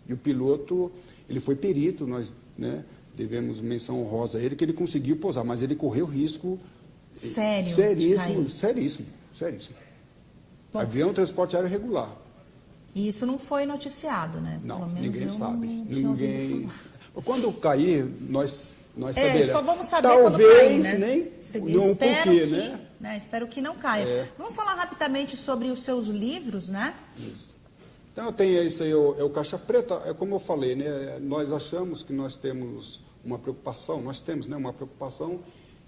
E o piloto, ele foi perito, nós, né, devemos menção honrosa a ele, que ele conseguiu pousar, mas ele correu risco seríssimo. Bom, avião é transporte aéreo regular. E isso não foi noticiado, né? Não, pelo menos ninguém sabe. Ninguém... Quando cair, nós saberemos. Só vamos saber talvez quando cair, né? Nem não porquê, né? Espero que não caia. Vamos falar rapidamente sobre os seus livros, né? Isso. Então, eu tenho isso aí, o Caixa Preta, como eu falei, né? Nós achamos que nós temos uma preocupação,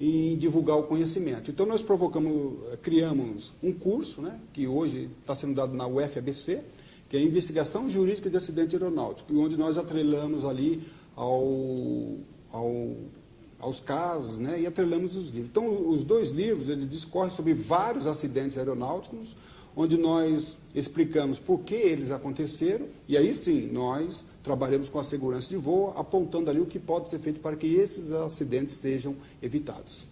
em divulgar o conhecimento. Então, nós criamos um curso, né, que hoje está sendo dado na UFABC, que é Investigação Jurídica de Acidente Aeronáutico, onde nós atrelamos ali aos casos, né, e atrelamos os livros. Então, os dois livros, eles discorrem sobre vários acidentes aeronáuticos, onde nós explicamos por que eles aconteceram, e aí sim, nós trabalhamos com a segurança de voo, apontando ali o que pode ser feito para que esses acidentes sejam evitados.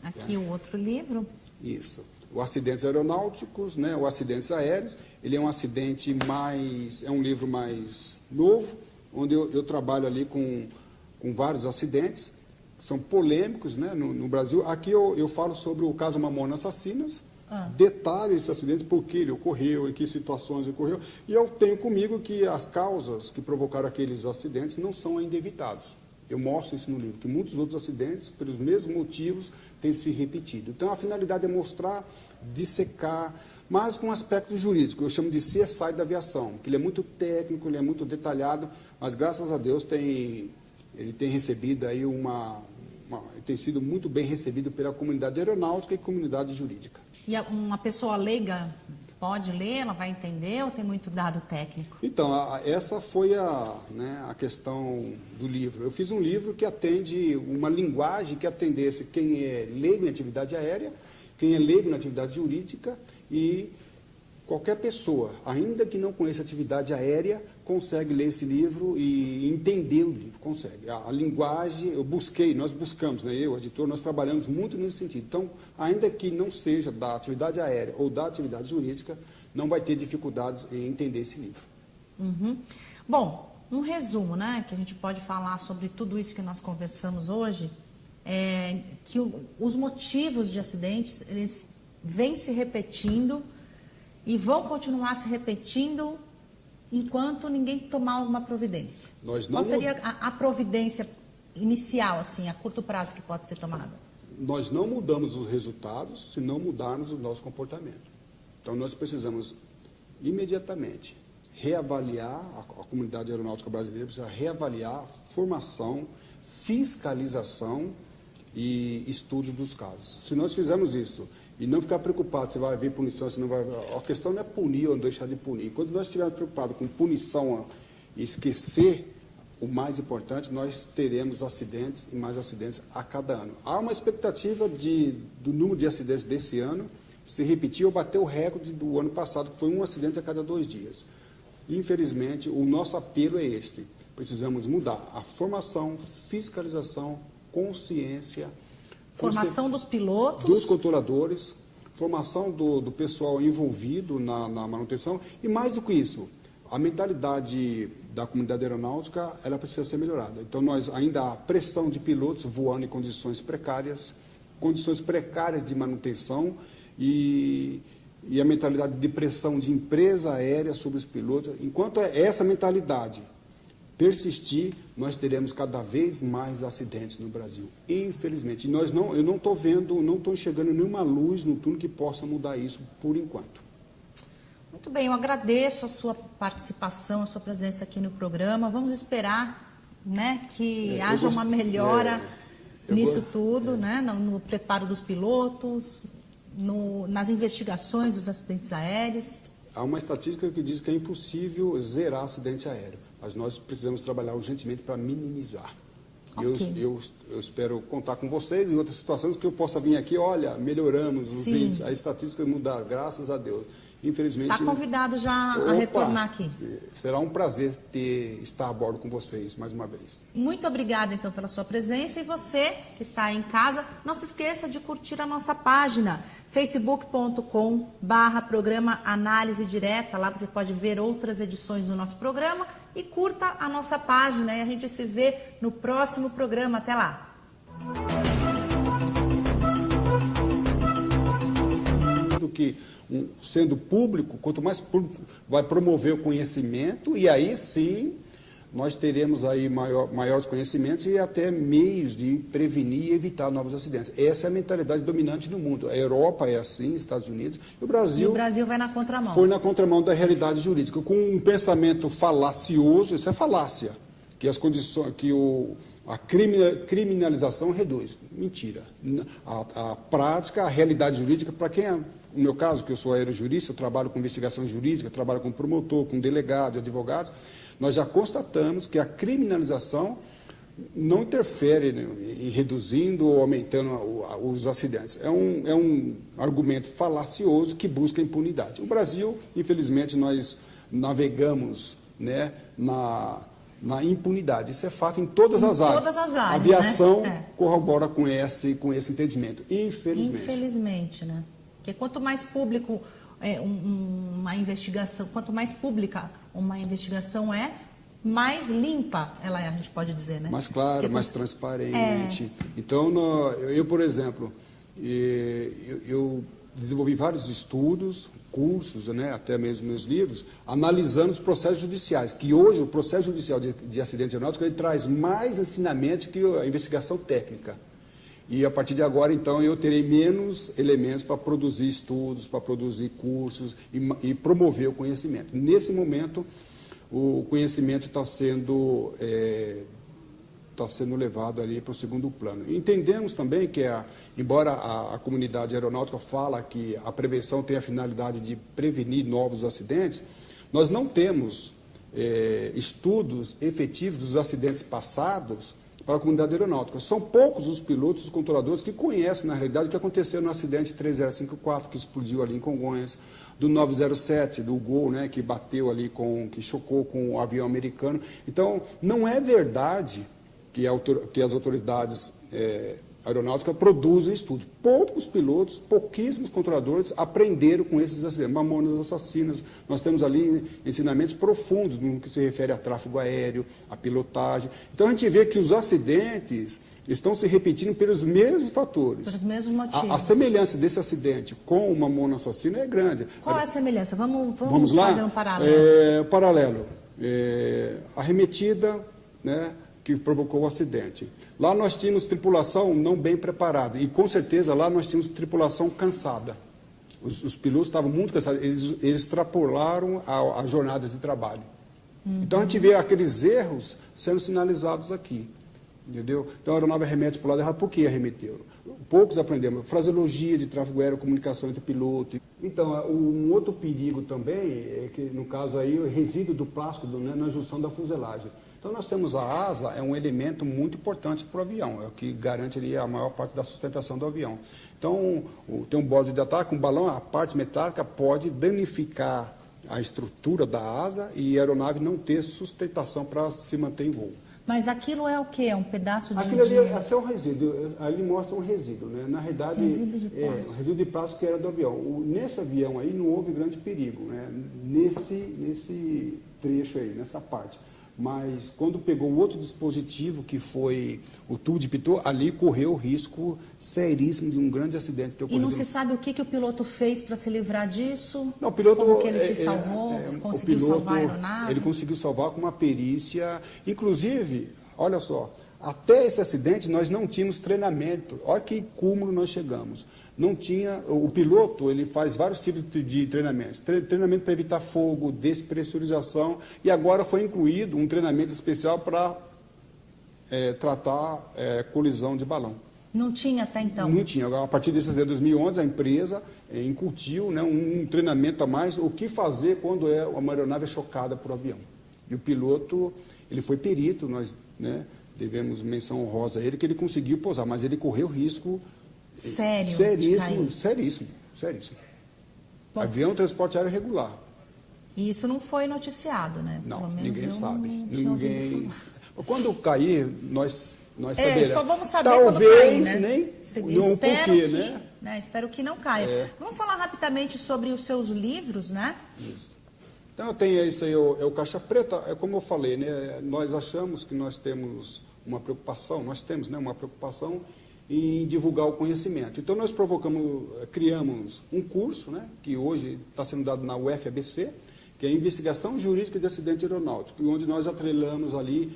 Aqui o outro livro. Isso. O Acidentes Aeronáuticos, né, o Acidentes Aéreos, ele é um um livro mais novo, onde eu trabalho ali com vários acidentes, que são polêmicos, né, no Brasil. Aqui eu falo sobre o caso Mamona Assassinas, detalhe esse acidente, por que ele ocorreu, em que situações ocorreu, e eu tenho comigo que as causas que provocaram aqueles acidentes não são ainda evitados. Eu mostro isso no livro, que muitos outros acidentes, pelos mesmos motivos, têm se repetido. Então, a finalidade é mostrar, dissecar, mas com um aspecto jurídico, eu chamo de CSI da aviação, que ele é muito técnico, ele é muito detalhado, mas, graças a Deus, ele tem recebido aí tem sido muito bem recebido pela comunidade aeronáutica e comunidade jurídica. E uma pessoa leiga pode ler, ela vai entender ou tem muito dado técnico? Então, essa foi a questão do livro. Eu fiz um livro que atende uma linguagem que atendesse quem é leigo em atividade aérea, quem é leigo na atividade jurídica e qualquer pessoa, ainda que não conheça atividade aérea, consegue ler esse livro e entender o livro, consegue. A linguagem, nós buscamos, né, eu, editor, nós trabalhamos muito nesse sentido. Então, ainda que não seja da atividade aérea ou da atividade jurídica, não vai ter dificuldades em entender esse livro. Bom, Um resumo, né, que a gente pode falar sobre tudo isso que nós conversamos hoje, é que os motivos de acidentes, eles vêm se repetindo e vão continuar se repetindo enquanto ninguém tomar alguma providência. Qual seria a providência inicial, assim, a curto prazo que pode ser tomada? Nós não mudamos os resultados se não mudarmos o nosso comportamento. Então, nós precisamos imediatamente reavaliar, a comunidade aeronáutica brasileira precisa reavaliar formação, fiscalização e estudos dos casos. Se nós fizermos isso e não ficar preocupado se vai haver punição, se não vai haver... A questão não é punir ou não deixar de punir. Quando nós estivermos preocupados com punição e esquecer o mais importante, nós teremos acidentes e mais acidentes a cada ano. Há uma expectativa do número de acidentes desse ano se repetir ou bater o recorde do ano passado, que foi um acidente a cada 2 dias. Infelizmente, o nosso apelo é este. Precisamos mudar a formação, fiscalização, consciência... Formação dos pilotos. Dos controladores, formação do pessoal envolvido na manutenção e, mais do que isso, a mentalidade da comunidade aeronáutica, ela precisa ser melhorada. Então, nós ainda há pressão de pilotos voando em condições precárias de manutenção e a mentalidade de pressão de empresa aérea sobre os pilotos. Enquanto essa mentalidade persistir, nós teremos cada vez mais acidentes no Brasil, infelizmente. E eu não estou vendo, não estou enxergando nenhuma luz no túnel que possa mudar isso por enquanto. Muito bem, eu agradeço a sua participação, a sua presença aqui no programa. Vamos esperar, né, que haja uma melhora nisso tudo, né, no preparo dos pilotos, nas investigações dos acidentes aéreos. Há uma estatística que diz que é impossível zerar acidente aéreo, mas nós precisamos trabalhar urgentemente para minimizar. Okay. Eu espero contar com vocês em outras situações que eu possa vir aqui, olha, melhoramos os índices, a estatística mudar, graças a Deus. Infelizmente... Está convidado já a retornar aqui. Será um prazer estar a bordo com vocês mais uma vez. Muito obrigada, então, pela sua presença. E você que está aí em casa, não se esqueça de curtir a nossa página, facebook.com/programa Análise Direta. Lá você pode ver outras edições do nosso programa e curta a nossa página. E a gente se vê no próximo programa. Até lá. Sendo público, quanto mais público vai promover o conhecimento e aí sim nós teremos aí maiores conhecimentos e até meios de prevenir e evitar novos acidentes. Essa é a mentalidade dominante no mundo. A Europa é assim, Estados Unidos, e o Brasil vai na contramão. Foi na contramão da realidade jurídica, com um pensamento falacioso, isso é falácia, que as condições, a criminalização reduz. Mentira. A prática, a realidade jurídica, para quem é... No meu caso, que eu sou aerojurista, eu trabalho com investigação jurídica, eu trabalho com promotor, com delegado, advogado, nós já constatamos que a criminalização não interfere em reduzindo ou aumentando os acidentes. É um argumento falacioso que busca impunidade. O Brasil, infelizmente, nós navegamos, né, na impunidade. Isso é fato em todas as áreas. Todas as áreas. A aviação, né, corrobora com esse entendimento, infelizmente. Infelizmente, né? Porque quanto mais público uma investigação, quanto mais pública uma investigação é, mais limpa ela é, a gente pode dizer, né? Mais clara, mais transparente. Então, eu, por exemplo, eu desenvolvi vários estudos, cursos, né, até mesmo meus livros, analisando os processos judiciais, que hoje o processo judicial de acidente aeronáutico ele traz mais ensinamento que a investigação técnica. E a partir de agora, então, eu terei menos elementos para produzir estudos, para produzir cursos e promover o conhecimento. Nesse momento, o conhecimento está sendo levado ali para o segundo plano. Entendemos também que, embora a comunidade aeronáutica fala que a prevenção tem a finalidade de prevenir novos acidentes, nós não temos estudos efetivos dos acidentes passados para a comunidade aeronáutica. São poucos os pilotos, os controladores que conhecem, na realidade, o que aconteceu no acidente 3054, que explodiu ali em Congonhas, do 907, do Gol, né, que bateu ali, que chocou com o avião americano. Então, não é verdade que as autoridades aeronáutica produzem estudos. Poucos pilotos, pouquíssimos controladores aprenderam com esses acidentes. Mamonas assassinas, nós temos ali ensinamentos profundos no que se refere a tráfego aéreo, a pilotagem. Então a gente vê que os acidentes estão se repetindo pelos mesmos fatores. Pelos mesmos motivos. A semelhança desse acidente com uma mamona assassina é grande. Qual é a semelhança? Vamos lá? Fazer um paralelo. Paralelo. Arremetida, né, que provocou o acidente. Lá nós tínhamos tripulação não bem preparada e, com certeza, lá nós tínhamos tripulação cansada. Os pilotos estavam muito cansados, eles extrapolaram a jornada de trabalho. Então, a gente vê aqueles erros sendo sinalizados aqui. Entendeu? Então, a aeronave arremete para o lado errado. Por que arremeteram? Poucos aprendemos. Fraseologia de tráfego aéreo, comunicação entre piloto. Então, um outro perigo também é que, no caso aí, o resíduo do plástico na junção da fuselagem. Então, nós temos a asa, é um elemento muito importante para o avião, é o que garante ali a maior parte da sustentação do avião. Então, tem um bode de ataque, um balão, a parte metálica pode danificar a estrutura da asa e a aeronave não ter sustentação para se manter em voo. Mas aquilo é o quê? É um pedaço de... Aquilo ali é um resíduo, ali mostra um resíduo, né? Na realidade, resíduo de plástico. Um resíduo de plástico que era do avião. Nesse avião aí não houve grande perigo, né? Nesse trecho aí, nessa parte. Mas quando pegou o outro dispositivo, que foi o tubo de pitot, ali correu o risco seríssimo de um grande acidente ter ocorrido. E não se sabe o que o piloto fez para se livrar disso? Não, o piloto... Como que ele se salvou? Conseguiu salvar a aeronave? Ele conseguiu salvar com uma perícia. Inclusive, olha só, até esse acidente nós não tínhamos treinamento. Olha que cúmulo nós chegamos. Não tinha... O piloto, ele faz vários tipos de treinamentos. Treinamento para evitar fogo, despressurização, e agora foi incluído um treinamento especial para tratar colisão de balão. Não tinha até então? Não tinha. A partir desses de 2011, a empresa incutiu, né, um treinamento a mais, o que fazer quando uma aeronave é chocada por um avião. E o piloto, ele foi perito, nós, né, devemos menção honrosa a ele, que ele conseguiu pousar, mas ele correu risco seríssimo. Bom, avião é transporte aéreo regular. E isso não foi noticiado, né? Não, pelo menos ninguém sabe. Ninguém... Quando cair, nós saberemos. Só vamos saber talvez quando cair, né? Nem não porquê, né? Espero que não caia. Vamos falar rapidamente sobre os seus livros, né? Isso. Então, eu tenho isso aí, o Caixa Preta, como eu falei, né? Nós achamos que nós temos uma preocupação, né, uma preocupação em divulgar o conhecimento. Então, nós criamos um curso, né, que hoje está sendo dado na UFABC, que é a Investigação Jurídica de Acidente Aeronáutico, onde nós atrelamos ali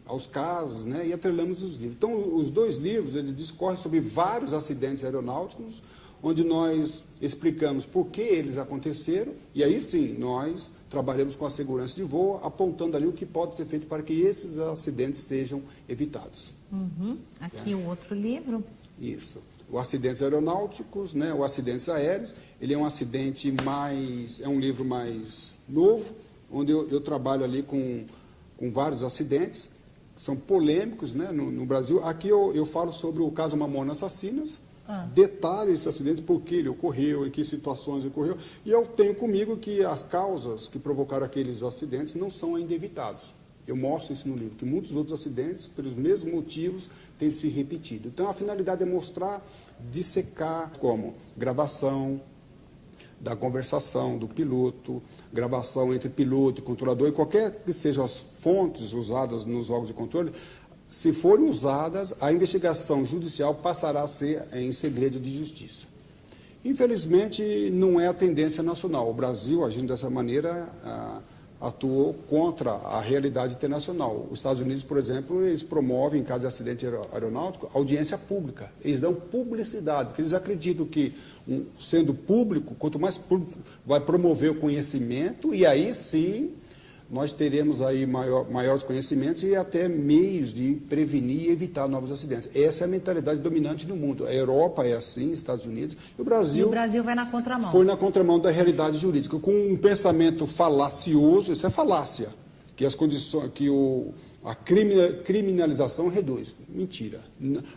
aos casos, né, e atrelamos os livros. Então, os dois livros, eles discorrem sobre vários acidentes aeronáuticos, onde nós explicamos por que eles aconteceram, e aí sim, nós trabalhamos com a segurança de voo, apontando ali o que pode ser feito para que esses acidentes sejam evitados. Aqui o outro livro. Isso. O Acidentes Aeronáuticos, né, o Acidentes Aéreos, ele é um um livro mais novo, onde eu trabalho ali com vários acidentes, que são polêmicos, né, no Brasil. Aqui eu falo sobre o caso Mamona Assassinas, detalhe esse acidente, por que ele ocorreu, em que situações ele ocorreu, e eu tenho comigo que as causas que provocaram aqueles acidentes não são ainda evitados. Eu mostro isso no livro, que muitos outros acidentes, pelos mesmos motivos, têm se repetido. Então, a finalidade é mostrar, dissecar, como gravação da conversação do piloto, gravação entre piloto e controlador, e qualquer que sejam as fontes usadas nos órgãos de controle, se forem usadas, a investigação judicial passará a ser em segredo de justiça. Infelizmente, não é a tendência nacional. O Brasil, agindo dessa maneira, atuou contra a realidade internacional. Os Estados Unidos, por exemplo, eles promovem, em caso de acidente aeronáutico, audiência pública. Eles dão publicidade, porque eles acreditam que, sendo público, quanto mais público, vai promover o conhecimento, e aí sim nós teremos aí maiores conhecimentos e até meios de prevenir e evitar novos acidentes. Essa é a mentalidade dominante no mundo. A Europa é assim, Estados Unidos, e o Brasil... E o Brasil vai na contramão. Foi na contramão da realidade jurídica, com um pensamento falacioso, isso é falácia, que as condições, a criminalização reduz. Mentira.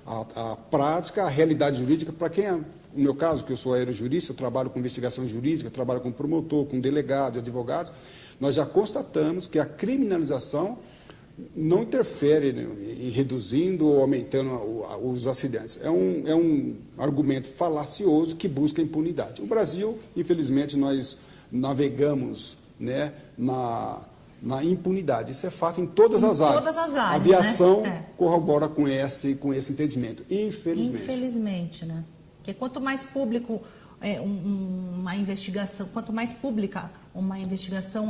A prática, a realidade jurídica, para quem é... No meu caso, que eu sou aerojurista, eu trabalho com investigação jurídica, eu trabalho com promotor, com delegado, advogado, nós já constatamos que a criminalização não interfere, né, em reduzindo ou aumentando os acidentes. É um argumento falacioso que busca impunidade. O Brasil, infelizmente, nós navegamos, né, na impunidade. Isso é fato em todas as áreas. Todas as áreas. A aviação, né? corrobora com esse entendimento, infelizmente. Infelizmente, né? Porque quanto mais público uma investigação, quanto mais pública uma investigação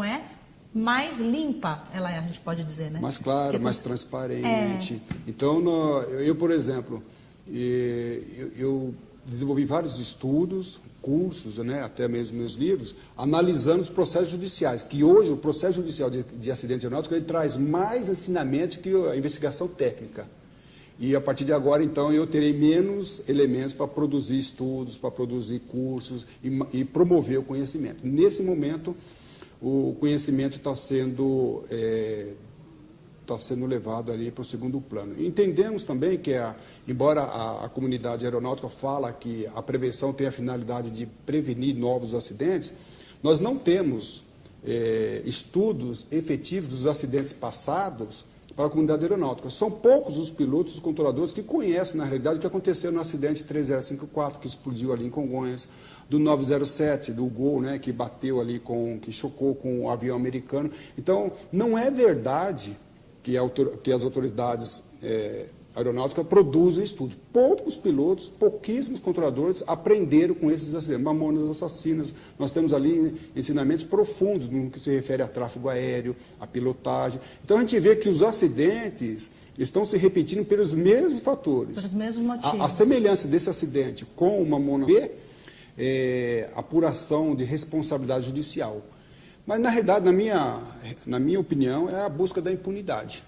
mais limpa ela é, a gente pode dizer, né? Mais clara, porque mais transparente. Então, eu, por exemplo, eu desenvolvi vários estudos, cursos, né, até mesmo meus livros, analisando os processos judiciais, que hoje o processo judicial de acidente aeronáutico ele traz mais ensinamento que a investigação técnica. E a partir de agora, então, eu terei menos elementos para produzir estudos, para produzir cursos e promover o conhecimento. Nesse momento, o conhecimento está sendo levado ali para o segundo plano. Entendemos também que, embora a comunidade aeronáutica fala que a prevenção tem a finalidade de prevenir novos acidentes, nós não temos estudos efetivos dos acidentes passados para a comunidade aeronáutica. São poucos os pilotos, os controladores que conhecem, na realidade, o que aconteceu no acidente 3054, que explodiu ali em Congonhas, do 907, do Gol, né, que bateu ali, que chocou com o avião americano. Então, não é verdade que as autoridades aeronáuticas produzem estudos. Poucos pilotos, pouquíssimos controladores aprenderam com esses acidentes. Mamonas assassinas, nós temos ali ensinamentos profundos no que se refere a tráfego aéreo, a pilotagem. Então, a gente vê que os acidentes estão se repetindo pelos mesmos fatores. Pelos mesmos motivos. A semelhança desse acidente com uma Mamona apuração de responsabilidade judicial. Mas, na realidade, na minha opinião, é a busca da impunidade.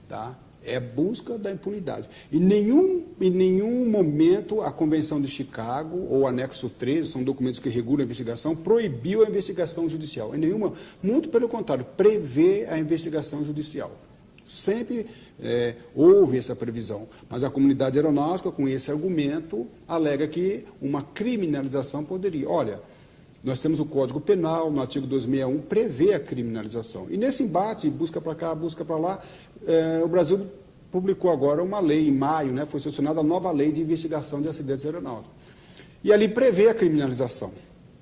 Tá? É a busca da impunidade. Em nenhum momento a Convenção de Chicago ou o Anexo 13, são documentos que regulam a investigação, proibiu a investigação judicial. Muito pelo contrário, prevê a investigação judicial. Sempre houve essa previsão. Mas a comunidade aeronáutica, com esse argumento, alega que uma criminalização poderia. Olha, nós temos o Código Penal, no artigo 261, prevê a criminalização. E nesse embate, busca para cá, busca para lá, o Brasil publicou agora uma lei, em maio, né, foi sancionada a nova lei de investigação de acidentes aeronáuticos. E ali prevê a criminalização.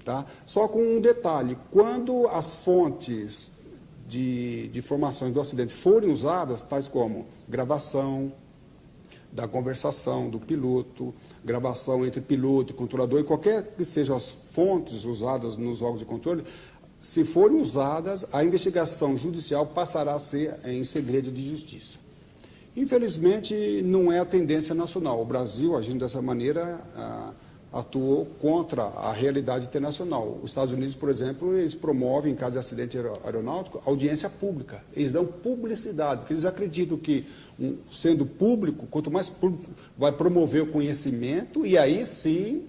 Tá? Só com um detalhe, quando as fontes de informações do acidente forem usadas, tais como gravação da conversação do piloto, gravação entre piloto e controlador, e qualquer que sejam as fontes usadas nos órgãos de controle, se forem usadas, a investigação judicial passará a ser em segredo de justiça. Infelizmente, não é a tendência nacional. O Brasil, agindo dessa maneira, atuou contra a realidade internacional. Os Estados Unidos, por exemplo, eles promovem, em caso de acidente aeronáutico, audiência pública. Eles dão publicidade, porque eles acreditam que, sendo público, quanto mais público, vai promover o conhecimento, e aí sim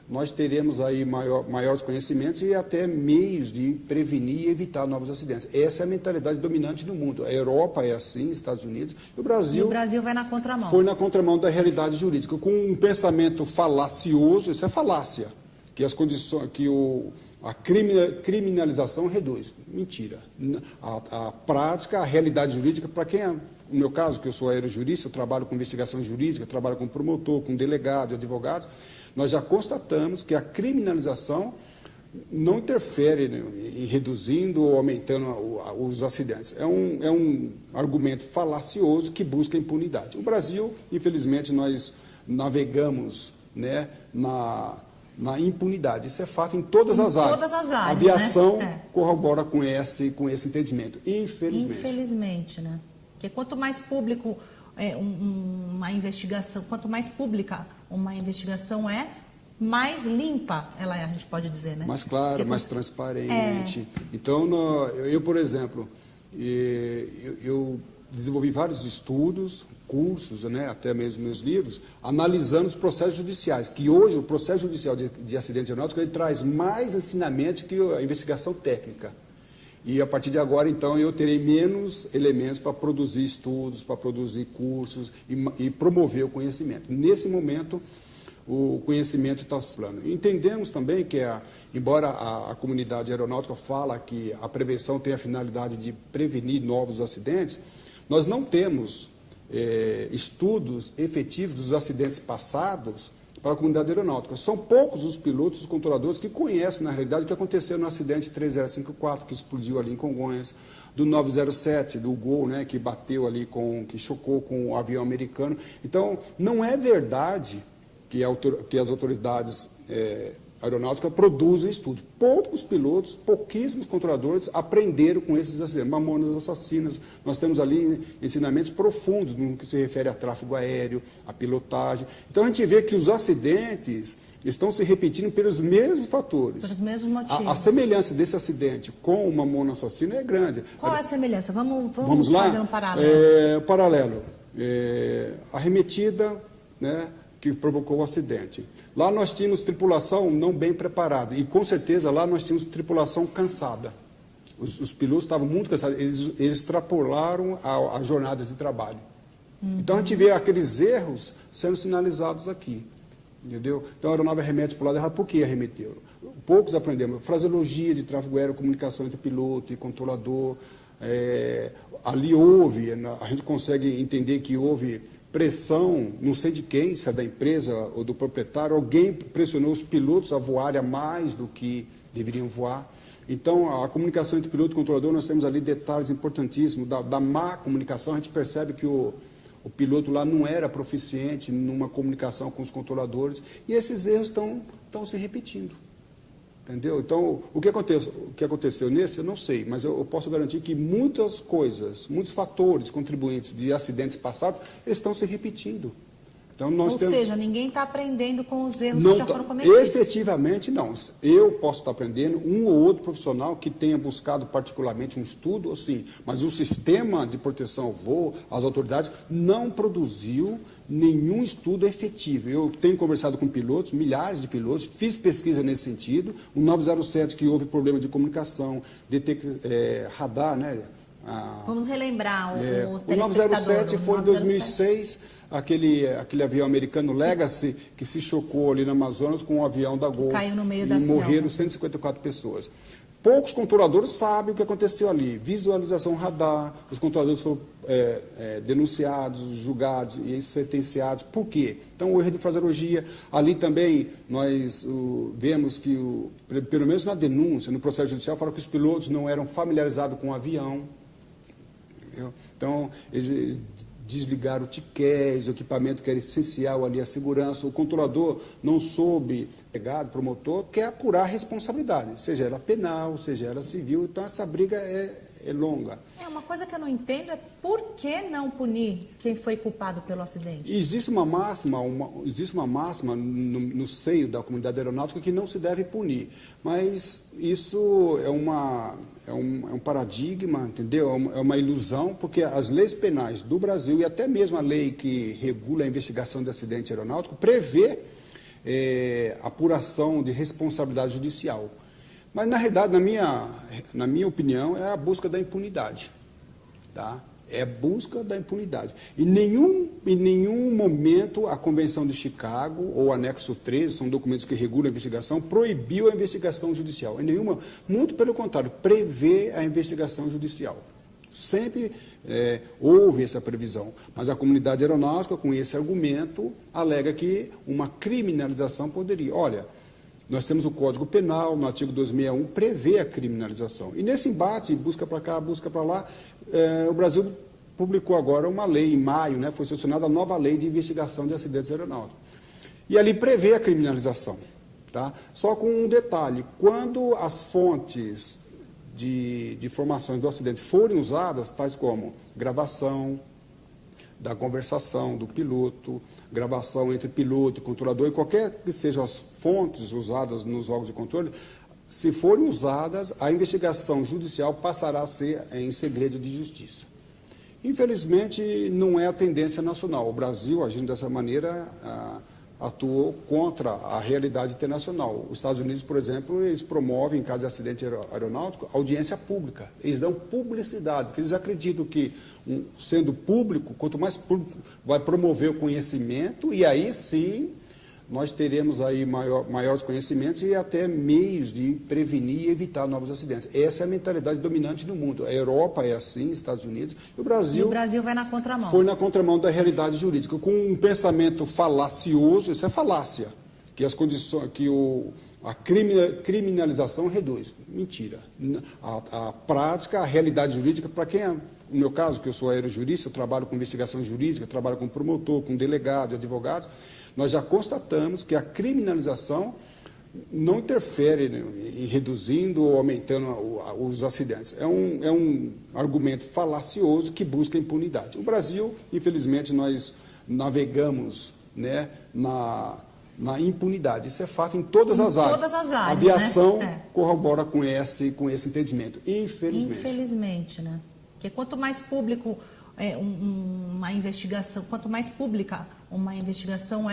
nós teremos aí maiores conhecimentos e até meios de prevenir e evitar novos acidentes. Essa é a mentalidade dominante no mundo. A Europa é assim, Estados Unidos, e o Brasil vai na contramão. Foi na contramão da realidade jurídica, com um pensamento falacioso, isso é falácia, que as condições, a criminalização reduz. Mentira. A prática, a realidade jurídica, para quem no meu caso, que eu sou aerojurista, eu trabalho com investigação jurídica, eu trabalho com promotor, com delegado, advogado, nós já constatamos que a criminalização não interfere, né, em reduzindo ou aumentando os acidentes. É um argumento falacioso que busca impunidade. O Brasil, infelizmente, nós navegamos, né, na impunidade. Isso é fato em todas as áreas. Todas as áreas. A aviação, né? Corrobora com esse entendimento, infelizmente. Infelizmente, né? Porque quanto mais público uma investigação, quanto mais pública uma investigação mais limpa ela é, a gente pode dizer, né? Mais clara, mais transparente. Então, eu, por exemplo, eu desenvolvi vários estudos, cursos, né, até mesmo meus livros, analisando os processos judiciais, que hoje o processo judicial de acidente aeronáutico ele traz mais ensinamento que a investigação técnica. E a partir de agora, então, eu terei menos elementos para produzir estudos, para produzir cursos e promover o conhecimento. Nesse momento, o conhecimento está plano. Entendemos também que, embora a comunidade aeronáutica fala que a prevenção tem a finalidade de prevenir novos acidentes, Nós não temos estudos efetivos dos acidentes passados para a comunidade aeronáutica. São poucos os pilotos, os controladores que conhecem, na realidade, o que aconteceu no acidente 3054, que explodiu ali em Congonhas, do 907, do Gol, né, que bateu ali, que chocou com o avião americano. Então, não é verdade que as autoridades aeronáuticas produzem estudos. Poucos pilotos, pouquíssimos controladores aprenderam com esses acidentes. Mamonas assassinas, nós temos ali ensinamentos profundos no que se refere a tráfego aéreo, a pilotagem. Então, a gente vê que os acidentes estão se repetindo pelos mesmos fatores. Pelos mesmos motivos. A semelhança desse acidente com o mamona assassino é grande. Qual é a semelhança? Vamos lá? Fazer um paralelo. Paralelo. Arremetida, né, que provocou o acidente. Lá nós tínhamos tripulação não bem preparada e, com certeza, lá nós tínhamos tripulação cansada. Os pilotos estavam muito cansados, eles extrapolaram a jornada de trabalho. Então, a gente vê aqueles erros sendo sinalizados aqui. Entendeu? Então, a aeronave arremete para o lado errado. Por que arremeteu? Poucos aprendemos. Fraseologia de tráfego aéreo, comunicação entre piloto e controlador. Ali houve, a gente consegue entender que houve pressão, não sei de quem, se é da empresa ou do proprietário, alguém pressionou os pilotos a voarem a mais do que deveriam voar. Então, a comunicação entre piloto e controlador, nós temos ali detalhes importantíssimos. Da má comunicação, a gente percebe que o piloto lá não era proficiente numa comunicação com os controladores, e esses erros estão se repetindo. Entendeu? Então, o que aconteceu nesse, eu não sei, mas eu posso garantir que muitas coisas, muitos fatores contribuintes de acidentes passados, eles estão se repetindo. Então, Ou seja, ninguém está aprendendo com os erros que já foram cometidos. Efetivamente, não. Eu posso estar aprendendo, um ou outro profissional que tenha buscado particularmente um estudo, sim, mas o sistema de proteção ao voo, as autoridades, não produziu nenhum estudo efetivo. Eu tenho conversado com pilotos, milhares de pilotos, fiz pesquisa nesse sentido. O 907, que houve problema de comunicação, radar, né? Vamos relembrar o 907 foi em 2006, aquele avião americano Legacy, que se chocou ali no Amazonas com um avião da Gol. Caiu no meio da selva. E morreram 154 pessoas. Poucos controladores sabem o que aconteceu ali. Visualização radar, os controladores foram denunciados, julgados e sentenciados. Por quê? Então, o erro de fraseologia. Ali também nós vemos que, pelo menos na denúncia, no processo judicial, fala que os pilotos não eram familiarizados com o avião. Entendeu? Então, eles desligaram o tiqués, o equipamento que era essencial ali, a segurança. O controlador não soube, promotor, quer apurar a responsabilidade, seja ela penal, seja ela civil. Então, essa briga é longa. Uma coisa que eu não entendo é por que não punir quem foi culpado pelo acidente? Existe uma máxima no seio da comunidade aeronáutica que não se deve punir, mas isso é um paradigma, entendeu? É uma ilusão, porque as leis penais do Brasil e até mesmo a lei que regula a investigação de acidente aeronáutico prevê apuração de responsabilidade judicial. Mas, na realidade, na minha opinião, é a busca da impunidade. Tá? É a busca da impunidade. Em nenhum momento a Convenção de Chicago ou o Anexo 13, são documentos que regulam a investigação, proibiu a investigação judicial. Muito pelo contrário, prevê a investigação judicial. Sempre houve essa previsão. Mas a comunidade aeronáutica, com esse argumento, alega que uma criminalização poderia. Olha, nós temos o Código Penal, no artigo 261, prevê a criminalização. E nesse embate, busca para cá, busca para lá, o Brasil publicou agora uma lei, em maio, né, foi sancionada a nova lei de investigação de acidentes aeronáuticos. E ali prevê a criminalização. Tá? Só com um detalhe, quando as fontes de informações do acidente forem usadas, tais como gravação da conversação do piloto, gravação entre piloto e controlador, e qualquer que sejam as fontes usadas nos órgãos de controle, se forem usadas, a investigação judicial passará a ser em segredo de justiça. Infelizmente, não é a tendência nacional. O Brasil, agindo dessa maneira, atuou contra a realidade internacional. Os Estados Unidos, por exemplo, eles promovem, em caso de acidente aeronáutico, audiência pública. Eles dão publicidade, porque eles acreditam que, sendo público, quanto mais público, vai promover o conhecimento e aí sim nós teremos aí maiores conhecimentos e até meios de prevenir e evitar novos acidentes. Essa é a mentalidade dominante no mundo. A Europa é assim, Estados Unidos, e o Brasil... E o Brasil vai na contramão. Foi na contramão da realidade jurídica, com um pensamento falacioso, isso é falácia, que as condições, a criminalização reduz. Mentira. A prática, a realidade jurídica, para quem é, no meu caso, que eu sou aerojurista, eu trabalho com investigação jurídica, eu trabalho com promotor, com delegado, advogado, nós já constatamos que a criminalização não interfere em reduzindo ou aumentando os acidentes. É um argumento falacioso que busca impunidade. O Brasil, infelizmente, nós navegamos, né, na impunidade. Isso é fato em todas as áreas. Todas as áreas, a aviação, né? corrobora com esse entendimento, infelizmente. Infelizmente, né? Porque quanto mais público uma investigação, quanto mais pública uma investigação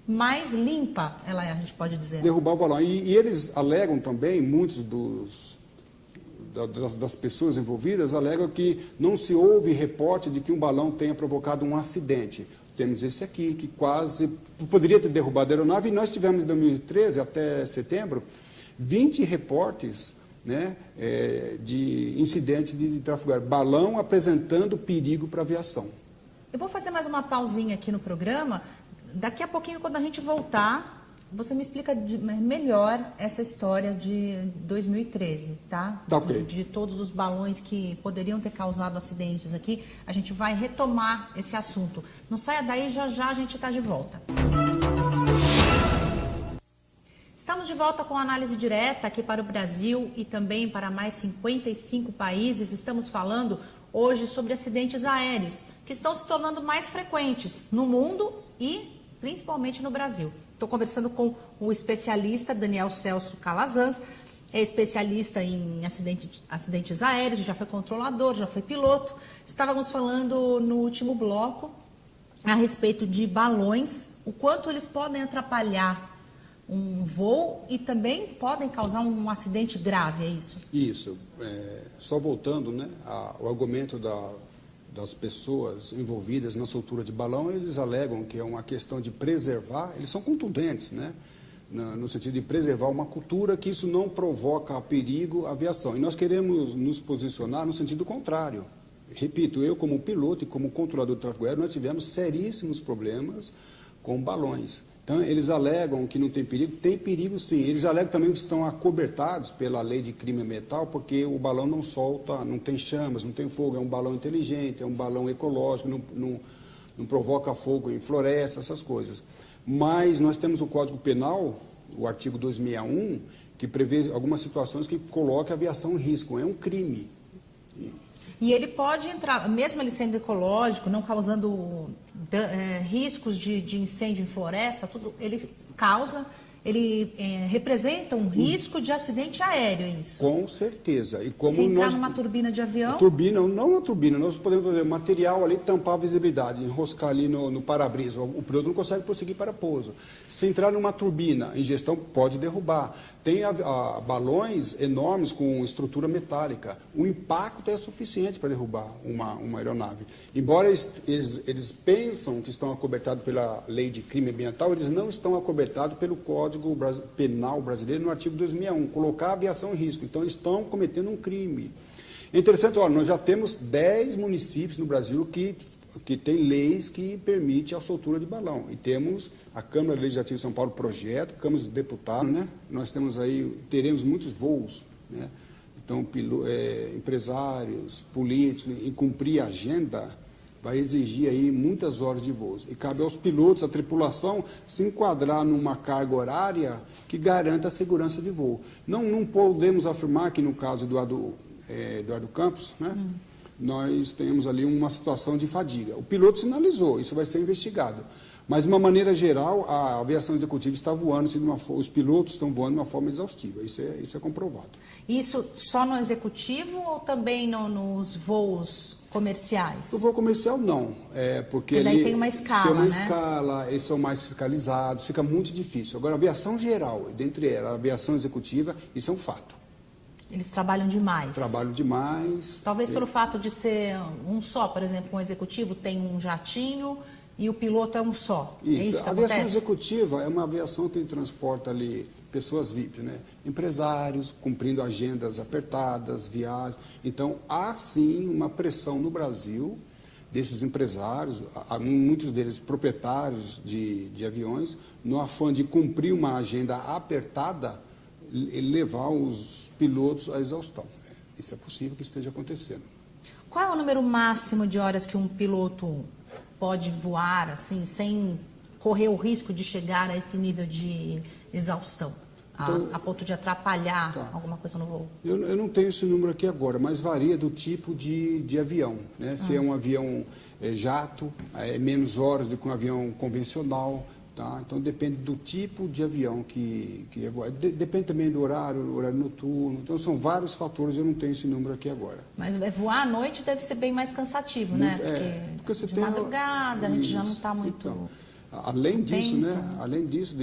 mais limpa ela é, a gente pode dizer. Derrubar o balão. E eles alegam também, muitos das pessoas envolvidas alegam que não se houve reporte de que um balão tenha provocado um acidente. Temos esse aqui, que quase poderia ter derrubado a aeronave, e nós tivemos em 2013, até setembro, 20 reportes, né, de incidentes de tráfego aéreo. Balão apresentando perigo para a aviação. Eu vou fazer mais uma pausinha aqui no programa. Daqui a pouquinho, quando a gente voltar, você me explica melhor essa história de 2013, tá? Tá, ok. De todos os balões que poderiam ter causado acidentes aqui. A gente vai retomar esse assunto. Não saia daí, já já a gente está de volta. Estamos de volta com a análise direta aqui para o Brasil e também para mais 55 países. Estamos falando hoje sobre acidentes aéreos, que estão se tornando mais frequentes no mundo e principalmente no Brasil. Estou conversando com o especialista Daniel Celso Calazans, é especialista em acidentes aéreos, já foi controlador, já foi piloto. Estávamos falando no último bloco a respeito de balões, o quanto eles podem atrapalhar um voo e também podem causar um acidente grave, é isso? Isso. Só voltando, né, ao argumento das pessoas envolvidas na soltura de balão, eles alegam que é uma questão de preservar, eles são contundentes, né, no sentido de preservar uma cultura que isso não provoca perigo à aviação. E nós queremos nos posicionar no sentido contrário. Repito, eu como piloto e como controlador do tráfego aéreo, nós tivemos seríssimos problemas com balões. Então, eles alegam que não tem perigo sim. Eles alegam também que estão acobertados pela lei de crime ambiental, porque o balão não solta, não tem chamas, não tem fogo, é um balão inteligente, é um balão ecológico, não provoca fogo em floresta, essas coisas. Mas nós temos o Código Penal, o artigo 261, que prevê algumas situações que colocam a aviação em risco, é um crime. E ele pode entrar, mesmo ele sendo ecológico, não causando riscos de incêndio em floresta, tudo, ele representa um risco de acidente aéreo, é isso? Com certeza. E como se entrar numa turbina de avião? Não uma turbina, nós podemos fazer material ali, tampar a visibilidade, enroscar ali no para-brisa. O piloto não consegue prosseguir para pouso. Se entrar numa turbina, ingestão pode derrubar. Tem balões enormes com estrutura metálica. O impacto é suficiente para derrubar uma aeronave. Embora eles pensam que estão acobertados pela lei de crime ambiental, eles não estão acobertados pelo Código Penal brasileiro no artigo 261, colocar a aviação em risco. Então, eles estão cometendo um crime. É interessante, olha, nós já temos 10 municípios no Brasil que tem leis que permitem a soltura de balão. E temos a Câmara Legislativa de São Paulo projeto, Câmara dos Deputados, né? Nós teremos muitos voos, né? Então, empresários, políticos, em cumprir a agenda, vai exigir aí muitas horas de voo. E cabe aos pilotos, à tripulação, se enquadrar numa carga horária que garanta a segurança de voo. Não podemos afirmar que no caso do Eduardo Campos, né, nós temos ali uma situação de fadiga. O piloto sinalizou, isso vai ser investigado. Mas, de uma maneira geral, a aviação executiva está voando, os pilotos estão voando de uma forma exaustiva. Isso é comprovado. Isso só no executivo ou também nos voos comerciais? O voo comercial, não. Porque daí tem uma escala, tem uma né? escala, eles são mais fiscalizados, fica muito difícil. Agora, a aviação geral, dentre elas, a aviação executiva, isso é um fato. Eles trabalham demais. Trabalham demais. Talvez pelo fato de ser um só, por exemplo, um executivo tem um jatinho e o piloto é um só. Isso. É isso que a aviação acontece? executiva é uma aviação que transporta ali pessoas VIP, né? Empresários, cumprindo agendas apertadas, viagens. Então, há sim uma pressão no Brasil desses empresários, muitos deles proprietários de aviões, no afã de cumprir uma agenda apertada, levar os pilotos à exaustão. Isso é possível que esteja acontecendo. Qual é o número máximo de horas que um piloto pode voar, assim, sem correr o risco de chegar a esse nível de exaustão, Então, a ponto de atrapalhar alguma coisa no voo? Eu não tenho esse número aqui agora, mas varia do tipo de avião, né? Se é um avião jato, é menos horas do que um avião convencional, tá? Então depende do tipo de avião que é voar. Depende também do horário noturno. Então são vários fatores, eu não tenho esse número aqui agora. Mas voar à noite deve ser bem mais cansativo, né? Porque você de tem madrugada a gente já não está muito... Então, além disso, né? Além disso,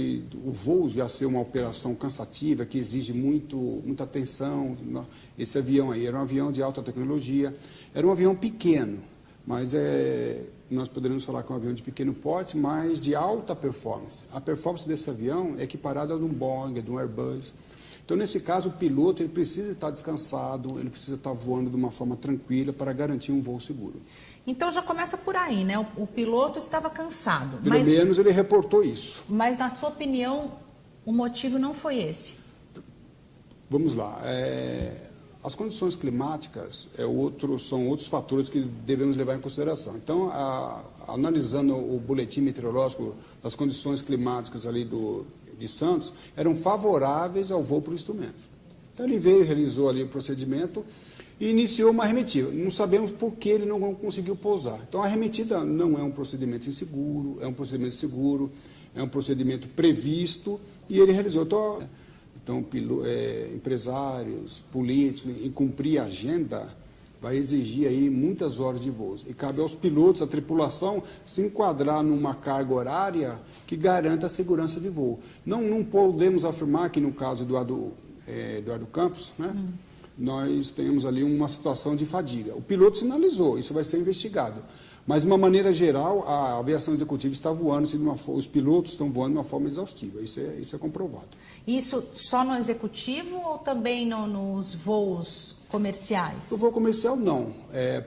o voo já ser uma operação cansativa, que exige muita atenção. Esse avião aí era um avião de alta tecnologia, era um avião pequeno, mas nós poderíamos falar que é um avião de pequeno porte, mas de alta performance. A performance desse avião é equiparada a de um Boeing, de um Airbus. Então, nesse caso, o piloto ele precisa estar descansado, ele precisa estar voando de uma forma tranquila para garantir um voo seguro. Então já começa por aí, né? O piloto estava cansado. Pelo menos ele reportou isso. Mas, na sua opinião, o motivo não foi esse? Vamos lá. As condições climáticas são outros fatores que devemos levar em consideração. Então, analisando o boletim meteorológico das condições climáticas ali de Santos, eram favoráveis ao voo por instrumento. Então, ele veio, realizou ali o procedimento e iniciou uma arremetida. Não sabemos por que ele não conseguiu pousar. Então, a arremetida não é um procedimento inseguro, é um procedimento seguro, é um procedimento previsto e ele realizou. Então, empresários, políticos, em cumprir a agenda, vai exigir aí muitas horas de voo. E cabe aos pilotos, à tripulação, se enquadrar numa carga horária que garanta a segurança de voo. Não podemos afirmar que, no caso do Eduardo Campos, né? Nós temos ali uma situação de fadiga. O piloto sinalizou, isso vai ser investigado. Mas, de uma maneira geral, a aviação executiva está voando, os pilotos estão voando de uma forma exaustiva. Isso é comprovado. Isso só no executivo ou também nos voos comerciais? No voo comercial, não.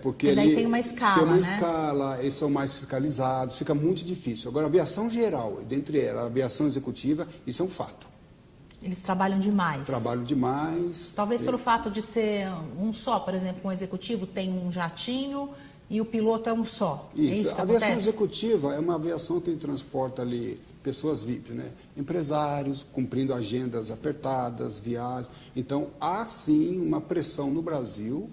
Porque daí tem uma escala, tem uma né? escala, eles são mais fiscalizados, fica muito difícil. Agora, a aviação geral, dentre elas, a aviação executiva, isso é um fato. Eles trabalham demais. Trabalham demais. Talvez pelo fato de ser um só, por exemplo, um executivo tem um jatinho e o piloto é um só. Isso. É isso que A aviação acontece? executiva é uma aviação que transporta ali pessoas VIP, né? Empresários, cumprindo agendas apertadas, viagens. Então, há sim uma pressão no Brasil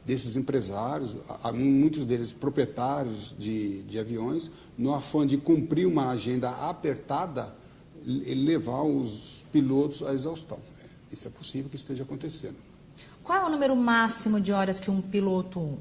desses empresários, muitos deles proprietários de aviões, no afã de cumprir uma agenda apertada, levar os pilotos à exaustão. Isso é possível que esteja acontecendo. Qual é o número máximo de horas que um piloto